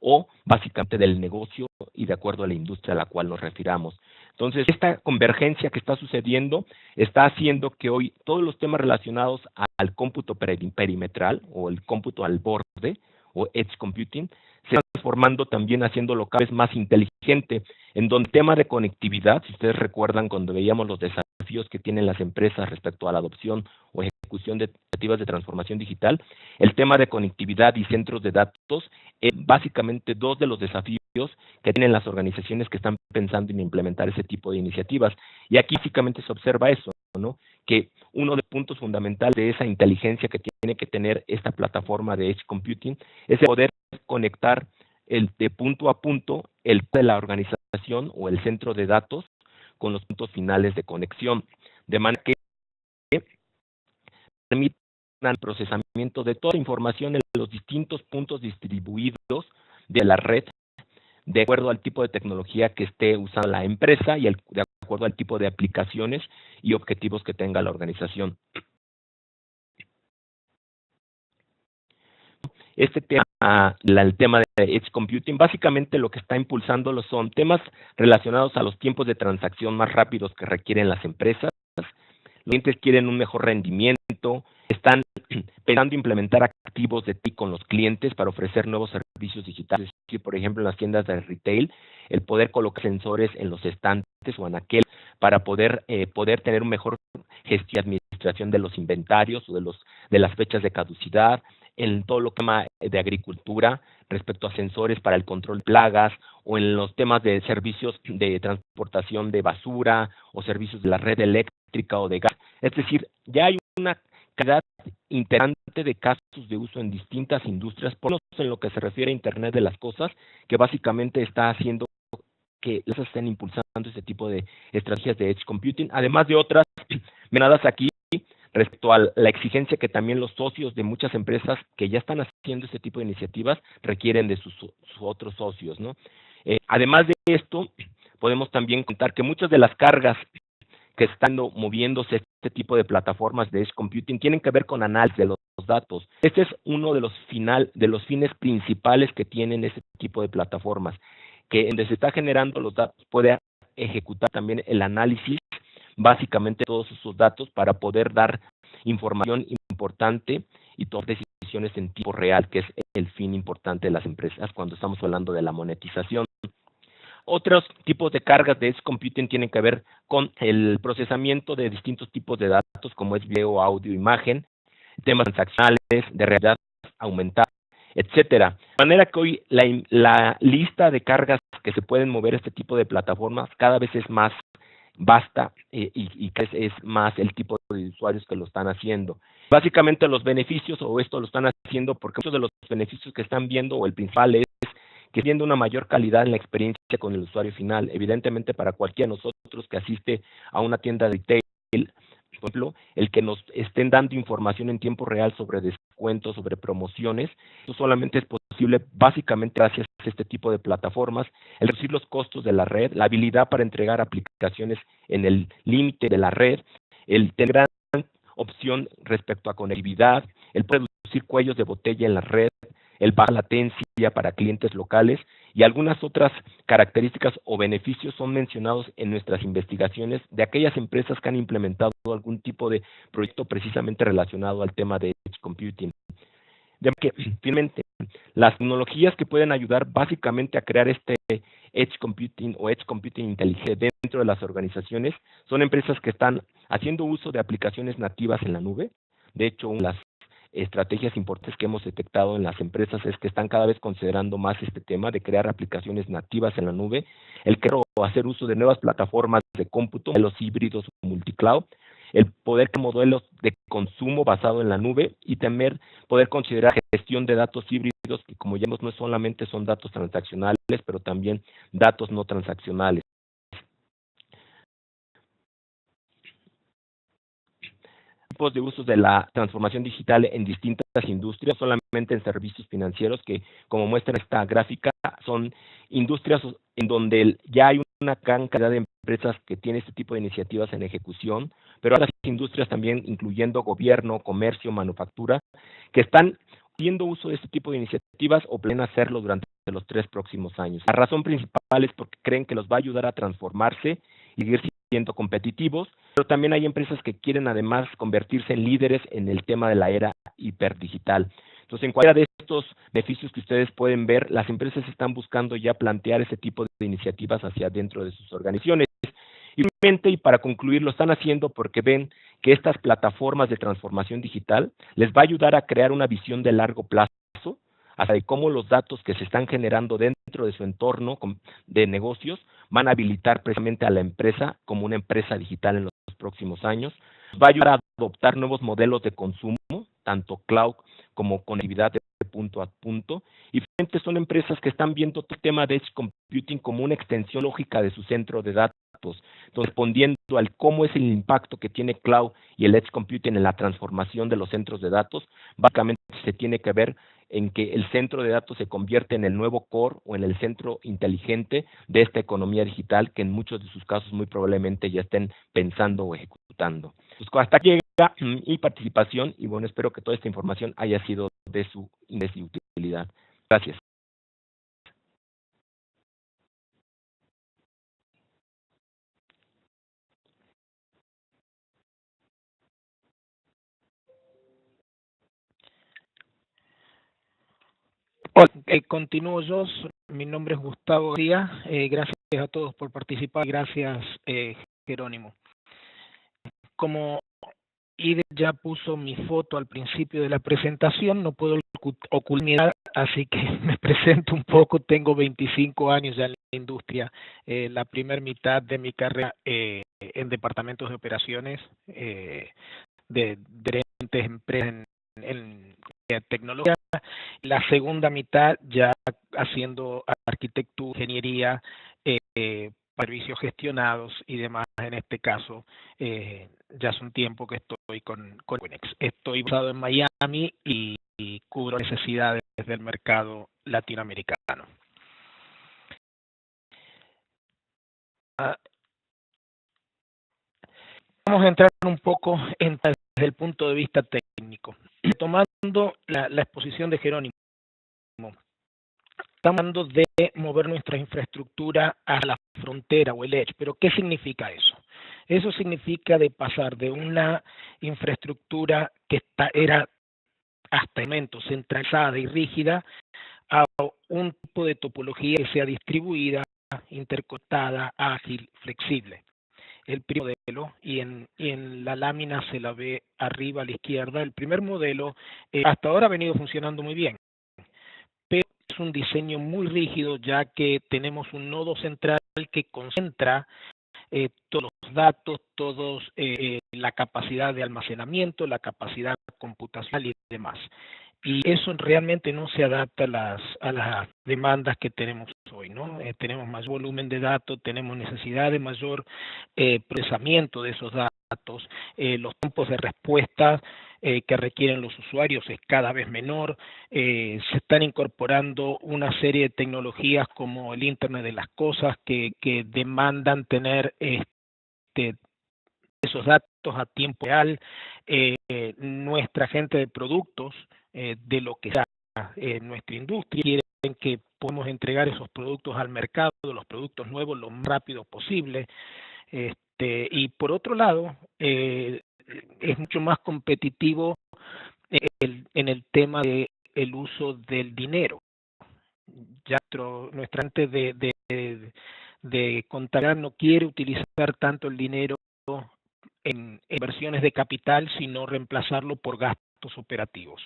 o básicamente del negocio y de acuerdo a la industria a la cual nos refiramos. Entonces, esta convergencia que está sucediendo está haciendo que hoy todos los temas relacionados al cómputo perimetral o el cómputo al borde o Edge Computing se están transformando también, haciéndolo cada vez más inteligente, en donde el tema de conectividad, si ustedes recuerdan cuando veíamos los desafíos que tienen las empresas respecto a la adopción o ejecución de iniciativas de transformación digital, el tema de conectividad y centros de datos es básicamente dos de los desafíos que tienen las organizaciones que están pensando en implementar ese tipo de iniciativas. Y aquí básicamente se observa eso, ¿no? Que uno de los puntos fundamentales de esa inteligencia que tiene que tener esta plataforma de Edge Computing es el poder conectar de punto a punto el de la organización o el centro de datos con los puntos finales de conexión, de manera que permite el procesamiento de toda la información en los distintos puntos distribuidos de la red, de acuerdo al tipo de tecnología que esté usando la empresa y de acuerdo al tipo de aplicaciones y objetivos que tenga la organización. Este tema, el tema de Edge Computing, básicamente lo que está impulsándolo son temas relacionados a los tiempos de transacción más rápidos que requieren las empresas. Los clientes quieren un mejor rendimiento, están pensando implementar activos de TI con los clientes para ofrecer nuevos servicios digitales. Por ejemplo, en las tiendas de retail, el poder colocar sensores en los estantes o anaqueles para poder tener un mejor gestión y administración de los inventarios o de las fechas de caducidad, en todo lo que llama de agricultura respecto a sensores para el control de plagas o en los temas de servicios de transportación de basura o servicios de la red eléctrica o de gas. Es decir, ya hay una cantidad interesante de casos de uso en distintas industrias, por lo menos en lo que se refiere a Internet de las Cosas, que básicamente está haciendo que las estén impulsando este tipo de estrategias de Edge Computing, además de otras mencionadas aquí respecto a la exigencia que también los socios de muchas empresas que ya están haciendo este tipo de iniciativas requieren de sus otros socios, ¿no? Además de esto, podemos también contar que muchas de las cargas que están moviéndose este tipo de plataformas de Edge Computing tienen que ver con análisis de los datos. Este es uno de los fines principales que tienen este tipo de plataformas, que donde se está generando los datos puede ejecutar también el análisis básicamente todos esos datos para poder dar información importante y tomar decisiones en tiempo real, que es el fin importante de las empresas cuando estamos hablando de la monetización. Otros tipos de cargas de Edge Computing tienen que ver con el procesamiento de distintos tipos de datos, como es video, audio, imagen, temas transaccionales, de realidad aumentada, etcétera. De manera que hoy la lista de cargas que se pueden mover este tipo de plataformas cada vez es más vasta y es más el tipo de usuarios que lo están haciendo. Básicamente los beneficios, o esto lo están haciendo porque muchos de los beneficios que están viendo, o el principal es que viendo una mayor calidad en la experiencia con el usuario final. Evidentemente para cualquiera de nosotros que asiste a una tienda de retail, por ejemplo, el que nos estén dando información en tiempo real sobre descuentos, sobre promociones, eso solamente es posible básicamente gracias a este tipo de plataformas, el reducir los costos de la red, la habilidad para entregar aplicaciones en el límite de la red, el tener gran opción respecto a conectividad, el poder reducir cuellos de botella en la red, el baja latencia para clientes locales y algunas otras características o beneficios son mencionados en nuestras investigaciones de aquellas empresas que han implementado algún tipo de proyecto precisamente relacionado al tema de Edge Computing. De que finalmente las tecnologías que pueden ayudar básicamente a crear este Edge Computing o Edge Computing inteligente dentro de las organizaciones son empresas que están haciendo uso de aplicaciones nativas en la nube. De hecho, las estrategias importantes que hemos detectado en las empresas es que están cada vez considerando más este tema de crear aplicaciones nativas en la nube, el que hacer uso de nuevas plataformas de cómputo, de los híbridos multicloud, el poder crear modelos de consumo basado en la nube y también poder considerar gestión de datos híbridos que, como ya vemos, no solamente son datos transaccionales, pero también datos no transaccionales. Tipos de usos de la transformación digital en distintas industrias, solamente en servicios financieros, que como muestra esta gráfica, son industrias en donde ya hay una gran cantidad de empresas que tienen este tipo de iniciativas en ejecución, pero otras industrias también, incluyendo gobierno, comercio, manufactura, que están haciendo uso de este tipo de iniciativas o planean hacerlo durante los 3 próximos años. La razón principal es porque creen que los va a ayudar a transformarse y seguir siendo competitivos, pero también hay empresas que quieren además convertirse en líderes en el tema de la era hiperdigital. Entonces, en cualquiera de estos beneficios que ustedes pueden ver, las empresas están buscando ya plantear ese tipo de iniciativas hacia dentro de sus organizaciones. Y para concluir, lo están haciendo porque ven que estas plataformas de transformación digital les va a ayudar a crear una visión de largo plazo hasta de cómo los datos que se están generando dentro de su entorno de negocios van a habilitar precisamente a la empresa como una empresa digital en los próximos años. Va a ayudar a adoptar nuevos modelos de consumo, tanto cloud como conectividad de punto a punto. Y finalmente son empresas que están viendo todo el tema de Edge Computing como una extensión lógica de su centro de datos. Entonces, respondiendo al cómo es el impacto que tiene cloud y el Edge Computing en la transformación de los centros de datos, básicamente se tiene que ver en que el centro de datos se convierte en el nuevo core o en el centro inteligente de esta economía digital que en muchos de sus casos muy probablemente ya estén pensando o ejecutando. Pues hasta aquí llega mi participación y bueno, espero que toda esta información haya sido de su utilidad. Gracias. Hola, continúo yo. Mi nombre es Gustavo Díaz. Gracias a todos por participar. Gracias, Jerónimo. Como Ide ya puso mi foto al principio de la presentación, no puedo ocultar mi edad, así que me presento un poco. Tengo 25 años ya en la industria, la primera mitad de mi carrera en departamentos de operaciones de diferentes empresas en tecnología, la segunda mitad ya haciendo arquitectura, ingeniería, servicios gestionados y demás. En este caso, ya hace un tiempo que estoy con Equinix. Estoy basado en Miami y cubro necesidades del mercado latinoamericano. Vamos a entrar un poco desde el punto de vista técnico. Tomando la exposición de Jerónimo, estamos hablando de mover nuestra infraestructura a la frontera o el edge. ¿Pero qué significa eso? Eso significa de pasar de una infraestructura que era hasta el momento centralizada y rígida a un tipo de topología que sea distribuida, interconectada, ágil, flexible. El primer modelo, y en la lámina se la ve arriba a la izquierda, el primer modelo hasta ahora ha venido funcionando muy bien, pero es un diseño muy rígido, ya que tenemos un nodo central que concentra todos los datos, la capacidad de almacenamiento, la capacidad computacional y demás. Y eso realmente no se adapta a las demandas que tenemos hoy, ¿no? Tenemos más volumen de datos, tenemos necesidad de mayor procesamiento de esos datos, los tiempos de respuesta que requieren los usuarios es cada vez menor, se están incorporando una serie de tecnologías como el Internet de las Cosas que demandan tener esos datos a tiempo real. Nuestra gente de productos, de lo que sea nuestra industria, quieren que podamos entregar esos productos al mercado, los productos nuevos, lo más rápido posible. Y por otro lado, es mucho más competitivo en el tema del uso del dinero. Ya nuestra gente de contabilidad no quiere utilizar tanto el dinero en inversiones de capital, sino reemplazarlo por gastos operativos.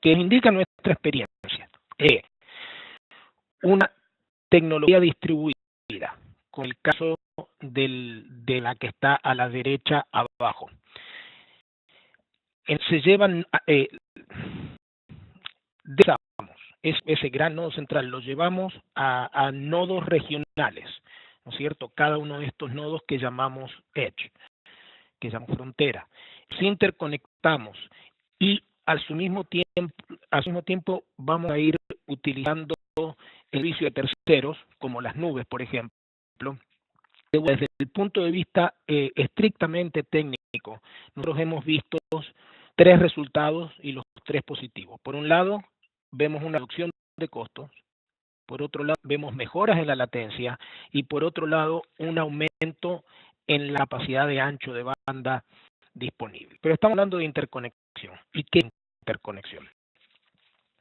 Que indica nuestra experiencia. Una tecnología distribuida, con el caso de la que está a la derecha abajo. Se llevan, ese gran nodo central lo llevamos a nodos regionales, ¿no es cierto? Cada uno de estos nodos que llamamos edge, que llamamos frontera. Si interconectamos y al mismo tiempo vamos a ir utilizando el servicio de terceros, como las nubes, por ejemplo. Desde el punto de vista estrictamente técnico, nosotros hemos visto 3 resultados y los 3 positivos. Por un lado, vemos una reducción de costos, por otro lado, vemos mejoras en la latencia y por otro lado, un aumento en la capacidad de ancho de banda disponible. Pero estamos hablando de interconexión. ¿Y qué interconexión?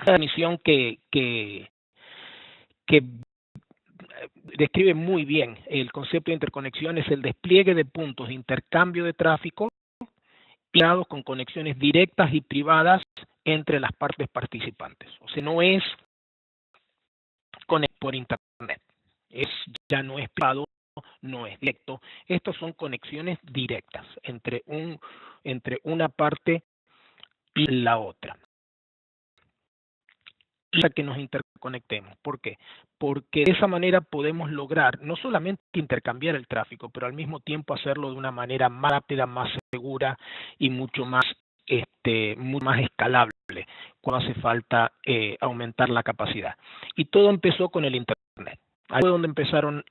Una definición que describe muy bien el concepto de interconexión: es el despliegue de puntos de intercambio de tráfico con conexiones directas y privadas entre las partes participantes. O sea, no es conectar por internet, ya no es privado, no es directo. Estas son conexiones directas entre una parte y la otra. Y que nos interconectemos. ¿Por qué? Porque de esa manera podemos lograr no solamente intercambiar el tráfico, pero al mismo tiempo hacerlo de una manera más rápida, más segura y mucho más escalable cuando hace falta aumentar la capacidad. Y todo empezó con el Internet. Ahí fue donde empezaron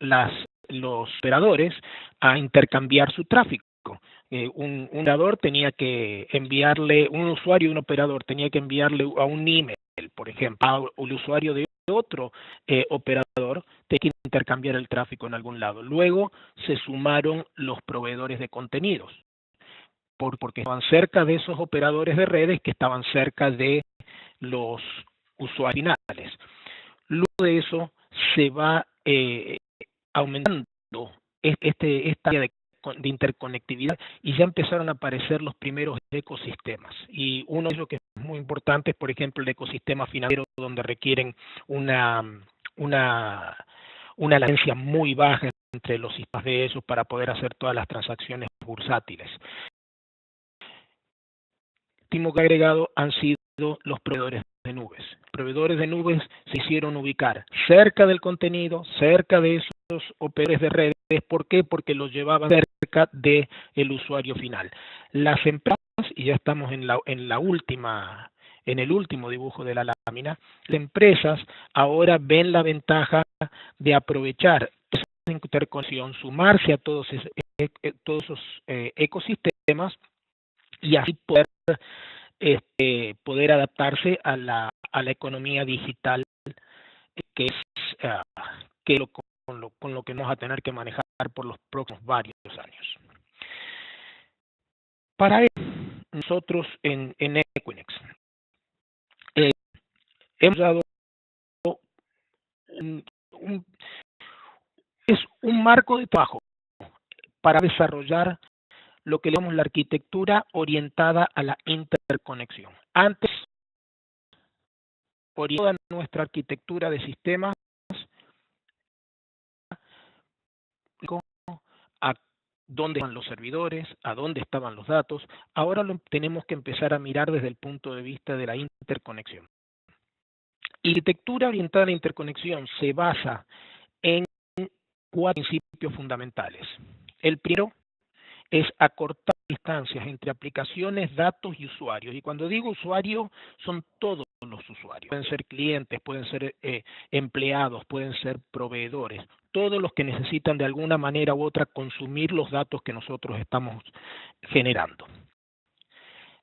los operadores a intercambiar su tráfico. Un operador tenía que enviarle, un usuario, un operador tenía que enviarle a un email, por ejemplo, al usuario de otro operador, tenía que intercambiar el tráfico en algún lado. Luego se sumaron los proveedores de contenidos, porque estaban cerca de esos operadores de redes que estaban cerca de los usuarios finales. Luego de eso se va aumentando esta área de de interconectividad y ya empezaron a aparecer los primeros ecosistemas. Y uno de ellos que es muy importante es, por ejemplo, el ecosistema financiero, donde requieren una latencia muy baja entre los sistemas de ellos para poder hacer todas las transacciones bursátiles. El último que he agregado han sido los proveedores de nubes. Proveedores de nubes se hicieron ubicar cerca del contenido, cerca de esos operadores de redes. ¿Por qué? Porque los llevaban cerca del usuario final. Las empresas, y ya estamos en el último dibujo de la lámina, las empresas ahora ven la ventaja de aprovechar esa interconexión, sumarse a todos esos ecosistemas y así poder adaptarse a la economía digital que es con lo que vamos a tener que manejar por los próximos varios años. Para eso, nosotros en Equinix hemos dado un marco de trabajo para desarrollar lo que llamamos la arquitectura orientada a la interconexión. Antes, toda nuestra arquitectura de sistemas a dónde estaban los servidores, a dónde estaban los datos. Ahora tenemos que empezar a mirar desde el punto de vista de la interconexión. Y la arquitectura orientada a la interconexión se basa en 4 principios fundamentales. El primero es acortar distancias entre aplicaciones, datos y usuarios. Y cuando digo usuario, son todos los usuarios. Pueden ser clientes, pueden ser empleados, pueden ser proveedores. Todos los que necesitan de alguna manera u otra consumir los datos que nosotros estamos generando.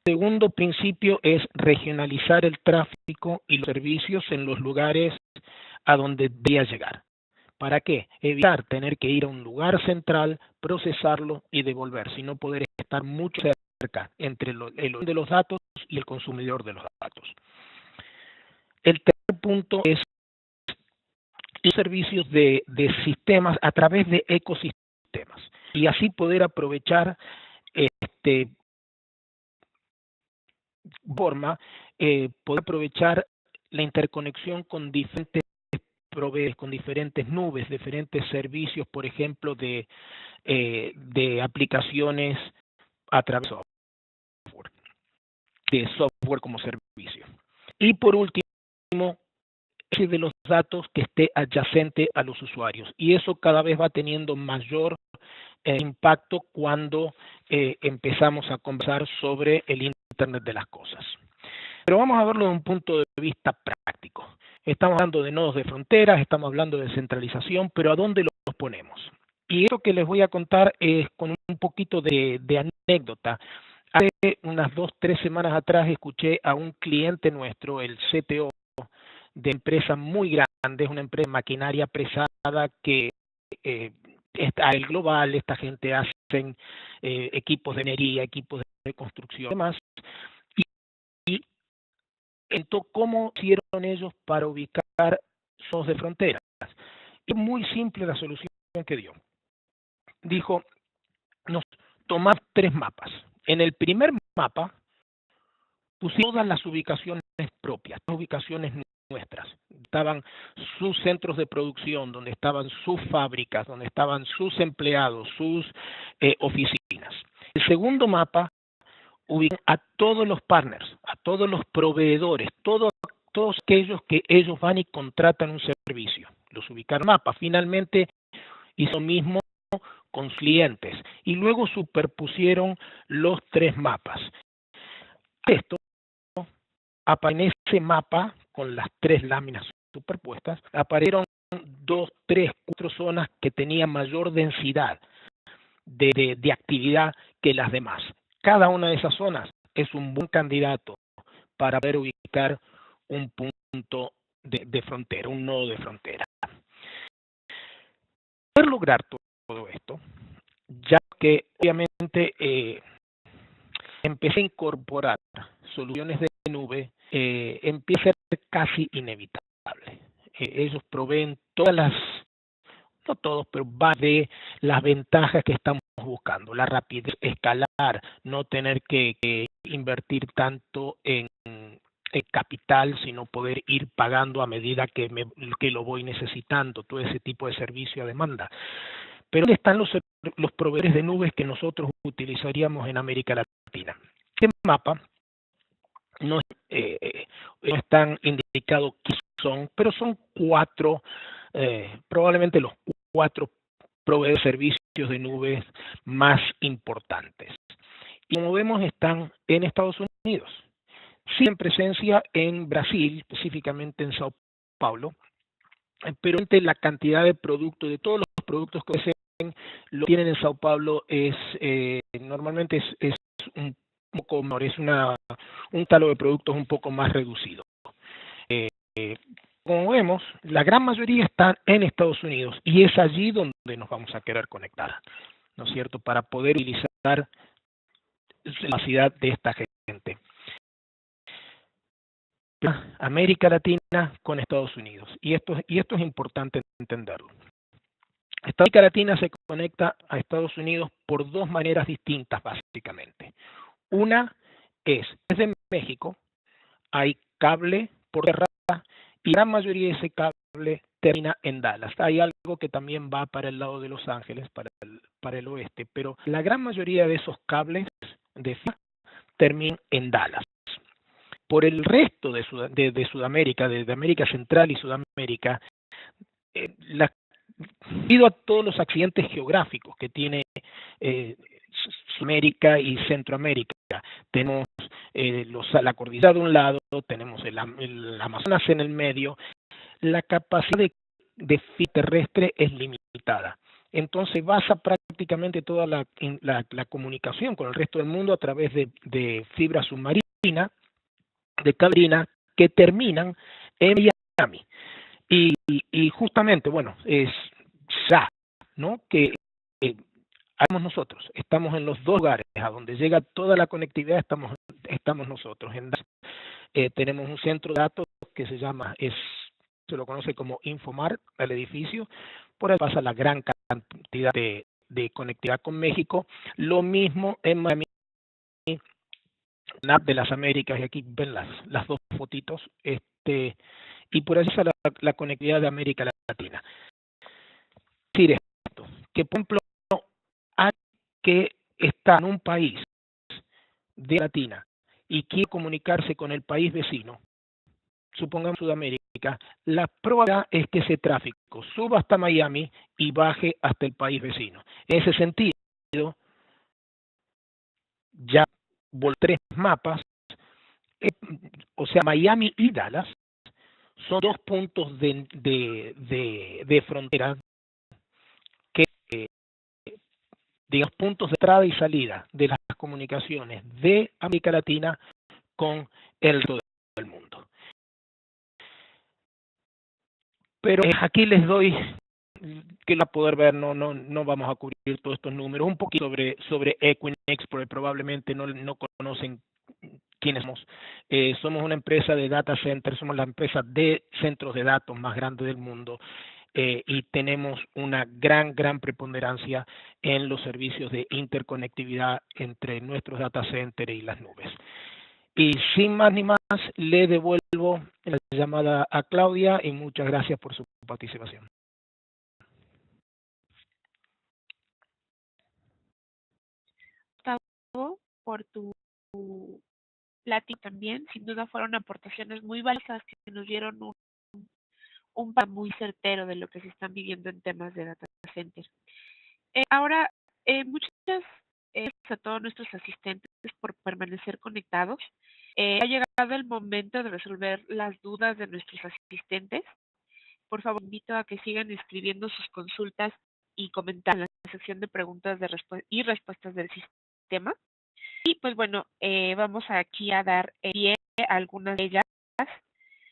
El segundo principio es regionalizar el tráfico y los servicios en los lugares a donde debería llegar. ¿Para qué? Evitar tener que ir a un lugar central, procesarlo y devolver, sino poder estar mucho cerca entre el de los datos y el consumidor de los datos. El tercer punto es los servicios de sistemas a través de ecosistemas y así poder aprovechar poder aprovechar la interconexión con diferentes proveedores, con diferentes nubes, diferentes servicios, por ejemplo, de aplicaciones a través de software como servicio. Y por último, de los datos que esté adyacente a los usuarios. Y eso cada vez va teniendo mayor impacto cuando empezamos a conversar sobre el Internet de las cosas. Pero vamos a verlo desde un punto de vista práctico. Estamos hablando de nodos de fronteras, estamos hablando de centralización, pero ¿a dónde los ponemos? Y eso que les voy a contar es con un poquito de anécdota. Hace unas 2-3 semanas atrás escuché a un cliente nuestro, el CTO de empresa muy grande, es una empresa de maquinaria pesada que está el global, esta gente hacen equipos de minería, equipos de construcción y demás. Y entonces, ¿cómo hicieron ellos para ubicar zonas de fronteras? Es muy simple la solución que dio. Dijo, nos tomamos 3 mapas. En el primer mapa pusimos todas las ubicaciones propias, las ubicaciones nuestras. Estaban sus centros de producción, donde estaban sus fábricas, donde estaban sus empleados, sus oficinas. El segundo mapa ubica a todos los partners, a todos los proveedores, todos aquellos que ellos van y contratan un servicio. Los ubicaron en mapa. Finalmente hizo lo mismo con clientes y luego superpusieron los 3 mapas. Esto, en ese mapa, con las 3 láminas superpuestas, aparecieron 2, 3, 4 zonas que tenían mayor densidad de actividad que las demás. Cada una de esas zonas es un buen candidato para poder ubicar un punto de frontera, un nodo de frontera. Para lograr todo esto, ya que obviamente empecé a incorporar soluciones de nube, empieza a ser casi inevitable. Ellos proveen todas las no todos, pero va de las ventajas que estamos buscando, la rapidez, escalar, no tener que invertir tanto en capital, sino poder ir pagando a medida que lo voy necesitando, todo ese tipo de servicio a demanda. Pero ¿dónde están los proveedores de nubes que nosotros utilizaríamos en América Latina? Este mapa no están indicados qué son, pero son cuatro, probablemente los cuatro proveedores de servicios de nubes más importantes. Y como vemos, están en Estados Unidos, sin presencia en Brasil, específicamente en Sao Paulo, pero la cantidad de productos, de todos los productos que ofrecen, lo tienen en Sao Paulo, normalmente es un poco menor, es un talo de productos un poco más reducido. Como vemos, la gran mayoría están en Estados Unidos y es allí donde nos vamos a querer conectar, ¿no es cierto?, para poder utilizar la capacidad de esta gente. América Latina con Estados Unidos. Y esto es importante entenderlo. América Latina se conecta a Estados Unidos por dos maneras distintas, básicamente. Una es, desde México, hay cable por tierra y la gran mayoría de ese cable termina en Dallas. Hay algo que también va para el lado de Los Ángeles, para el oeste, pero la gran mayoría de esos cables de fibra terminan en Dallas. Por el resto de Sudamérica, de América Central y Sudamérica, debido a todos los accidentes geográficos que tiene Sudamérica y Centroamérica, tenemos la cordillera de un lado, tenemos el Amazonas en el medio, la capacidad de fibra terrestre es limitada. Entonces basa prácticamente toda la comunicación con el resto del mundo a través de fibra submarina, de cablina, que terminan en Miami. Y justamente, bueno, es ya, ¿no?, que hacemos nosotros. Estamos en los dos lugares, a donde llega toda la conectividad estamos nosotros. Tenemos un centro de datos que se lo conoce como Infomar, el edificio. Por ahí pasa la gran cantidad de conectividad con México. Lo mismo en Miami, de las Américas, y aquí ven las dos fotitos, y por eso es la conectividad de América Latina. Es decir esto, que por ejemplo, hay que está en un país de Latina y quiere comunicarse con el país vecino, supongamos Sudamérica, la probabilidad es que ese tráfico suba hasta Miami y baje hasta el país vecino. En ese sentido, ya tres mapas, o sea, Miami y Dallas son dos puntos de frontera que, digamos, puntos de entrada y salida de las comunicaciones de América Latina con el resto del mundo. Pero aquí les doy, que la poder ver, no vamos a cubrir todos estos números, un poquito sobre Equinix, porque probablemente no conocen quiénes somos. Somos una empresa de data center, somos la empresa de centros de datos más grande del mundo, y tenemos una gran preponderancia en los servicios de interconectividad entre nuestros data centers y las nubes. Y sin más ni más, le devuelvo la llamada a Claudia y muchas gracias por su participación. Gustavo, por tu plática también. Sin duda fueron aportaciones muy valiosas que nos dieron un panorama muy certero de lo que se están viviendo en temas de data center. Ahora, muchas gracias a todos nuestros asistentes por permanecer conectados. Ha llegado el momento de resolver las dudas de nuestros asistentes. Por favor, invito a que sigan escribiendo sus consultas y comentarios en la sección de preguntas y respuestas del sistema. Y pues bueno, vamos aquí a dar pie a algunas de ellas,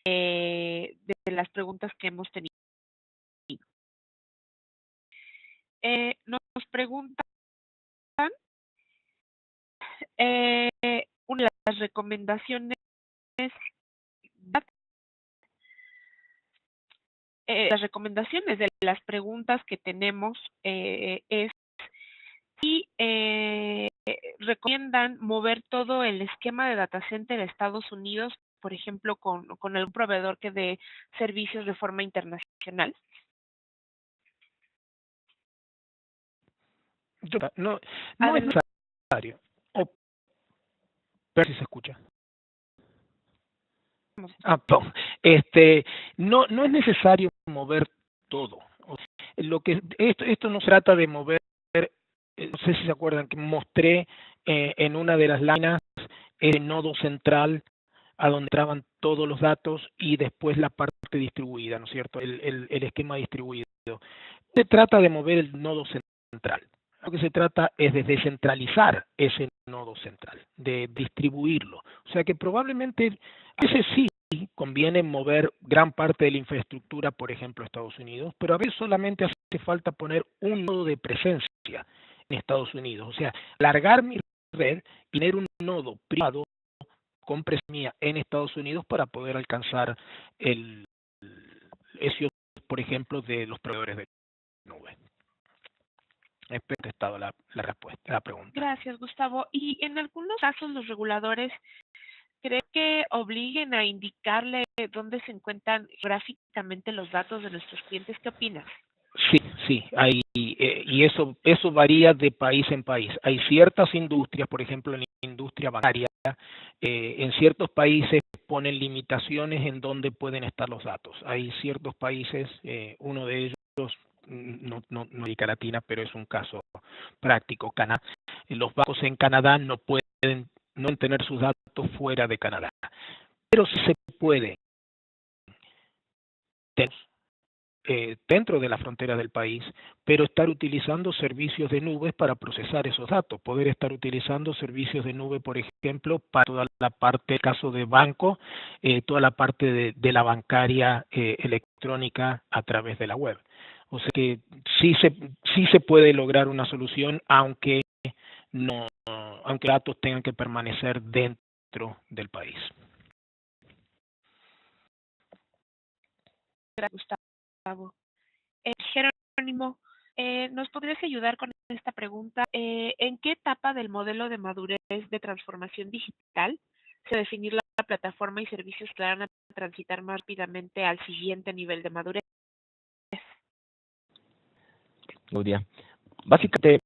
de las preguntas que hemos tenido. Nos preguntan una de las recomendaciones las recomendaciones de las preguntas que tenemos es si recomiendan mover todo el esquema de data center a Estados Unidos, por ejemplo, con algún proveedor que dé servicios de forma internacional. No es necesario. Ver si se escucha. Perdón. No es necesario mover todo. Lo que esto no se trata de mover. No sé si se acuerdan que mostré en una de las láminas el nodo central a donde entraban todos los datos y después la parte distribuida, ¿no es cierto? El esquema distribuido. Se trata de mover el nodo central. Lo que se trata es de descentralizar ese nodo central, de distribuirlo. O sea que probablemente a veces sí conviene mover gran parte de la infraestructura, por ejemplo, a Estados Unidos, pero a veces solamente hace falta poner un nodo de presencia en Estados Unidos. O sea, largar mi red y tener un nodo privado con presencia en Estados Unidos para poder alcanzar el precio, por ejemplo, de los proveedores de nube. Espero que estado la respuesta, la pregunta. Gracias, Gustavo. Y en algunos casos los reguladores creen que obliguen a indicarle dónde se encuentran gráficamente los datos de nuestros clientes. ¿Qué opinas? Sí, y eso varía de país en país. Hay ciertas industrias, por ejemplo, en la industria bancaria, en ciertos países ponen limitaciones en dónde pueden estar los datos. Hay ciertos países, uno de ellos, no América Latina, pero es un caso práctico, Canadá. Los bancos en Canadá no pueden tener sus datos fuera de Canadá, pero sí se puede tener dentro de la frontera del país, pero estar utilizando servicios de nubes para procesar esos datos, poder estar utilizando servicios de nube, por ejemplo, para toda la parte, el caso de banco, toda la parte de la bancaria electrónica a través de la web. O sea que sí se puede lograr una solución, aunque datos tengan que permanecer dentro del país. Gracias, Gustavo. Jerónimo, ¿nos podrías ayudar con esta pregunta? ¿En qué etapa del modelo de madurez de transformación digital se definir la plataforma y servicios que van a transitar más rápidamente al siguiente nivel de madurez? Claudia, básicamente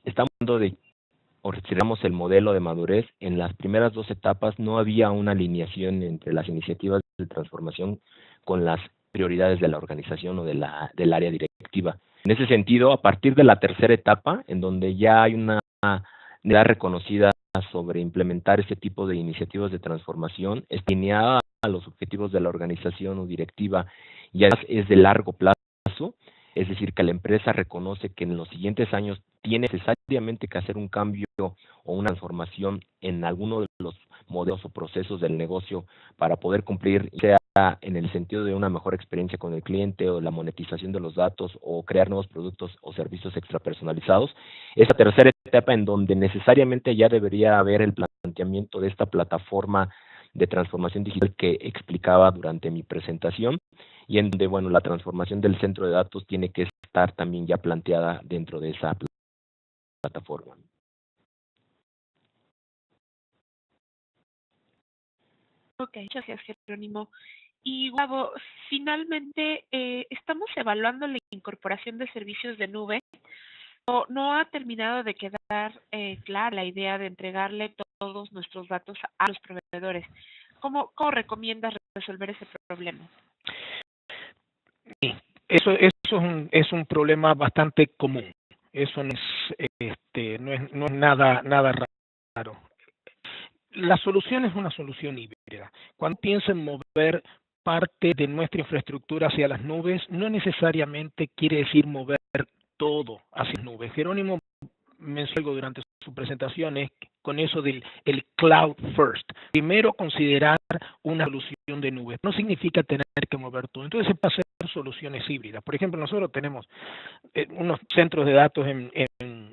estamos hablando de, o retiramos el modelo de madurez. En las primeras dos etapas no había una alineación entre las iniciativas de transformación con las prioridades de la organización o del área directiva. En ese sentido, a partir de la tercera etapa, en donde ya hay una unidad reconocida sobre implementar este tipo de iniciativas de transformación, es alineada a los objetivos de la organización o directiva y además es de largo plazo, es decir, que la empresa reconoce que en los siguientes años tiene necesariamente que hacer un cambio o una transformación en alguno de los modelos o procesos del negocio para poder cumplir, sea en el sentido de una mejor experiencia con el cliente o la monetización de los datos o crear nuevos productos o servicios extrapersonalizados. Esa tercera etapa en donde necesariamente ya debería haber el planteamiento de esta plataforma de transformación digital que explicaba durante mi presentación y en donde, bueno, la transformación del centro de datos tiene que estar también ya planteada dentro de esa plataforma. Ok, muchas gracias, Jerónimo. Y Gustavo, finalmente estamos evaluando la incorporación de servicios de nube. No ha terminado de quedar clara la idea de entregarle todos nuestros datos a los proveedores. ¿Cómo recomiendas resolver ese problema? Sí, eso es un problema bastante común. Eso no es nada raro. La solución es una solución híbrida. Cuando piensa en mover parte de nuestra infraestructura hacia las nubes, no necesariamente quiere decir mover todo hacia las nubes. Jerónimo mencionó algo durante su presentación, es con eso del el cloud first. Primero considerar una solución de nubes. No significa tener que mover todo. Entonces se puede hacer soluciones híbridas. Por ejemplo, nosotros tenemos unos centros de datos en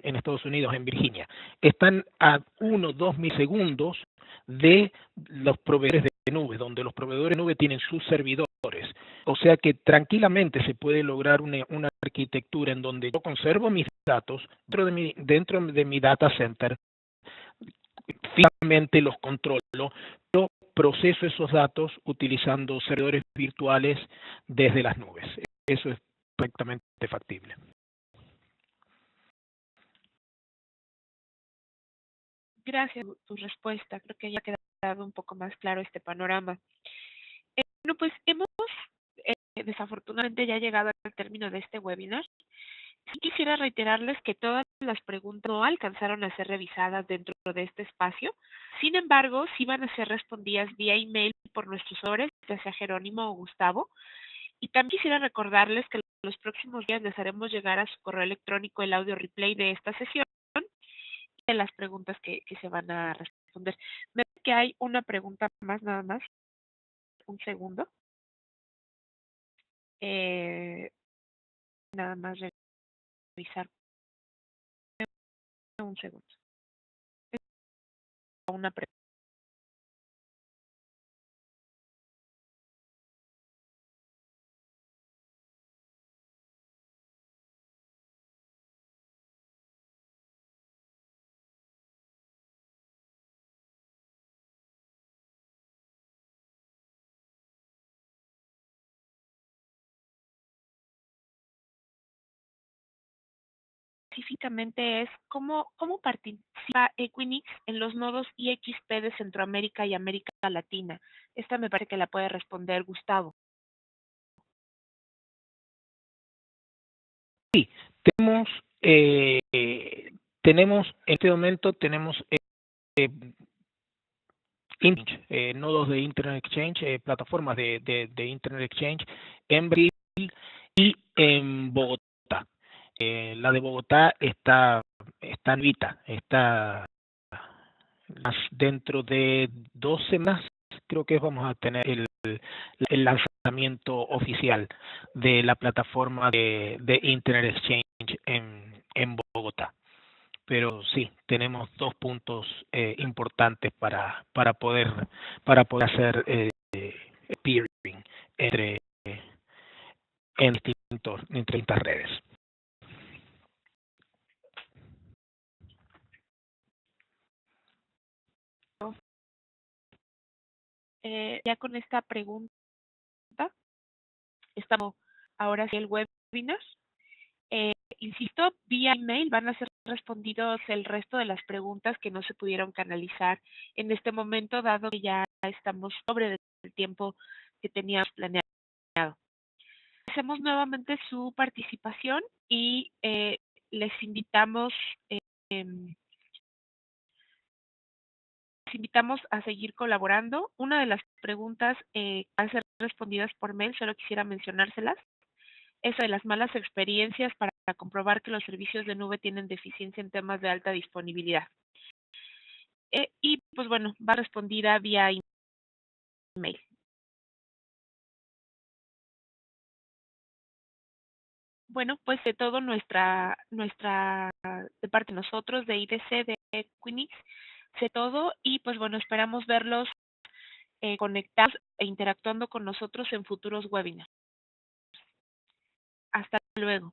Estados Unidos, en Virginia. Están a 1-2 milisegundos de los proveedores de nube, donde los proveedores de nube tienen sus servidores. O sea que tranquilamente se puede lograr una arquitectura en donde yo conservo mis datos dentro de mi data center, finalmente los controlo, yo proceso esos datos utilizando servidores virtuales desde las nubes. Eso es perfectamente factible. Gracias por tu respuesta. Creo que ya ha quedado un poco más claro este panorama. Bueno, pues hemos desafortunadamente ya llegado al término de este webinar. Sí quisiera reiterarles que todas las preguntas no alcanzaron a ser revisadas dentro de este espacio. Sin embargo, sí van a ser respondidas vía email por nuestros asesores, ya sea Jerónimo o Gustavo. Y también quisiera recordarles que los próximos días les haremos llegar a su correo electrónico el audio replay de esta sesión y de las preguntas que se van a responder. Me parece que hay una pregunta más, nada más. Un segundo. Nada más revisar. Un segundo. Una pregunta. Específicamente es cómo participa Equinix en los nodos IXP de Centroamérica y América Latina. Esta me parece que la puede responder Gustavo. Sí, tenemos en este momento nodos de Internet Exchange, plataformas de Internet Exchange en Brasil y en Bogotá. La de Bogotá está nuevita, está dentro de 2 semanas, creo que vamos a tener el lanzamiento oficial de la plataforma de Internet Exchange en Bogotá. Pero sí, tenemos 2 puntos importantes para poder hacer peering entre distintas redes. Ya con esta pregunta, estamos ahora sí el webinar. Insisto, vía email van a ser respondidos el resto de las preguntas que no se pudieron canalizar en este momento, dado que ya estamos sobre el tiempo que teníamos planeado. Agradecemos nuevamente su participación y les invitamos a seguir colaborando. Una de las preguntas van a ser respondidas por mail, solo quisiera mencionárselas. Eso de las malas experiencias para comprobar que los servicios de nube tienen deficiencia en temas de alta disponibilidad. Y pues bueno, va respondida vía email. Bueno, pues de todo de parte de nosotros, de IDC, de Equinix, de todo, y pues bueno, esperamos verlos conectados e interactuando con nosotros en futuros webinars. Hasta luego.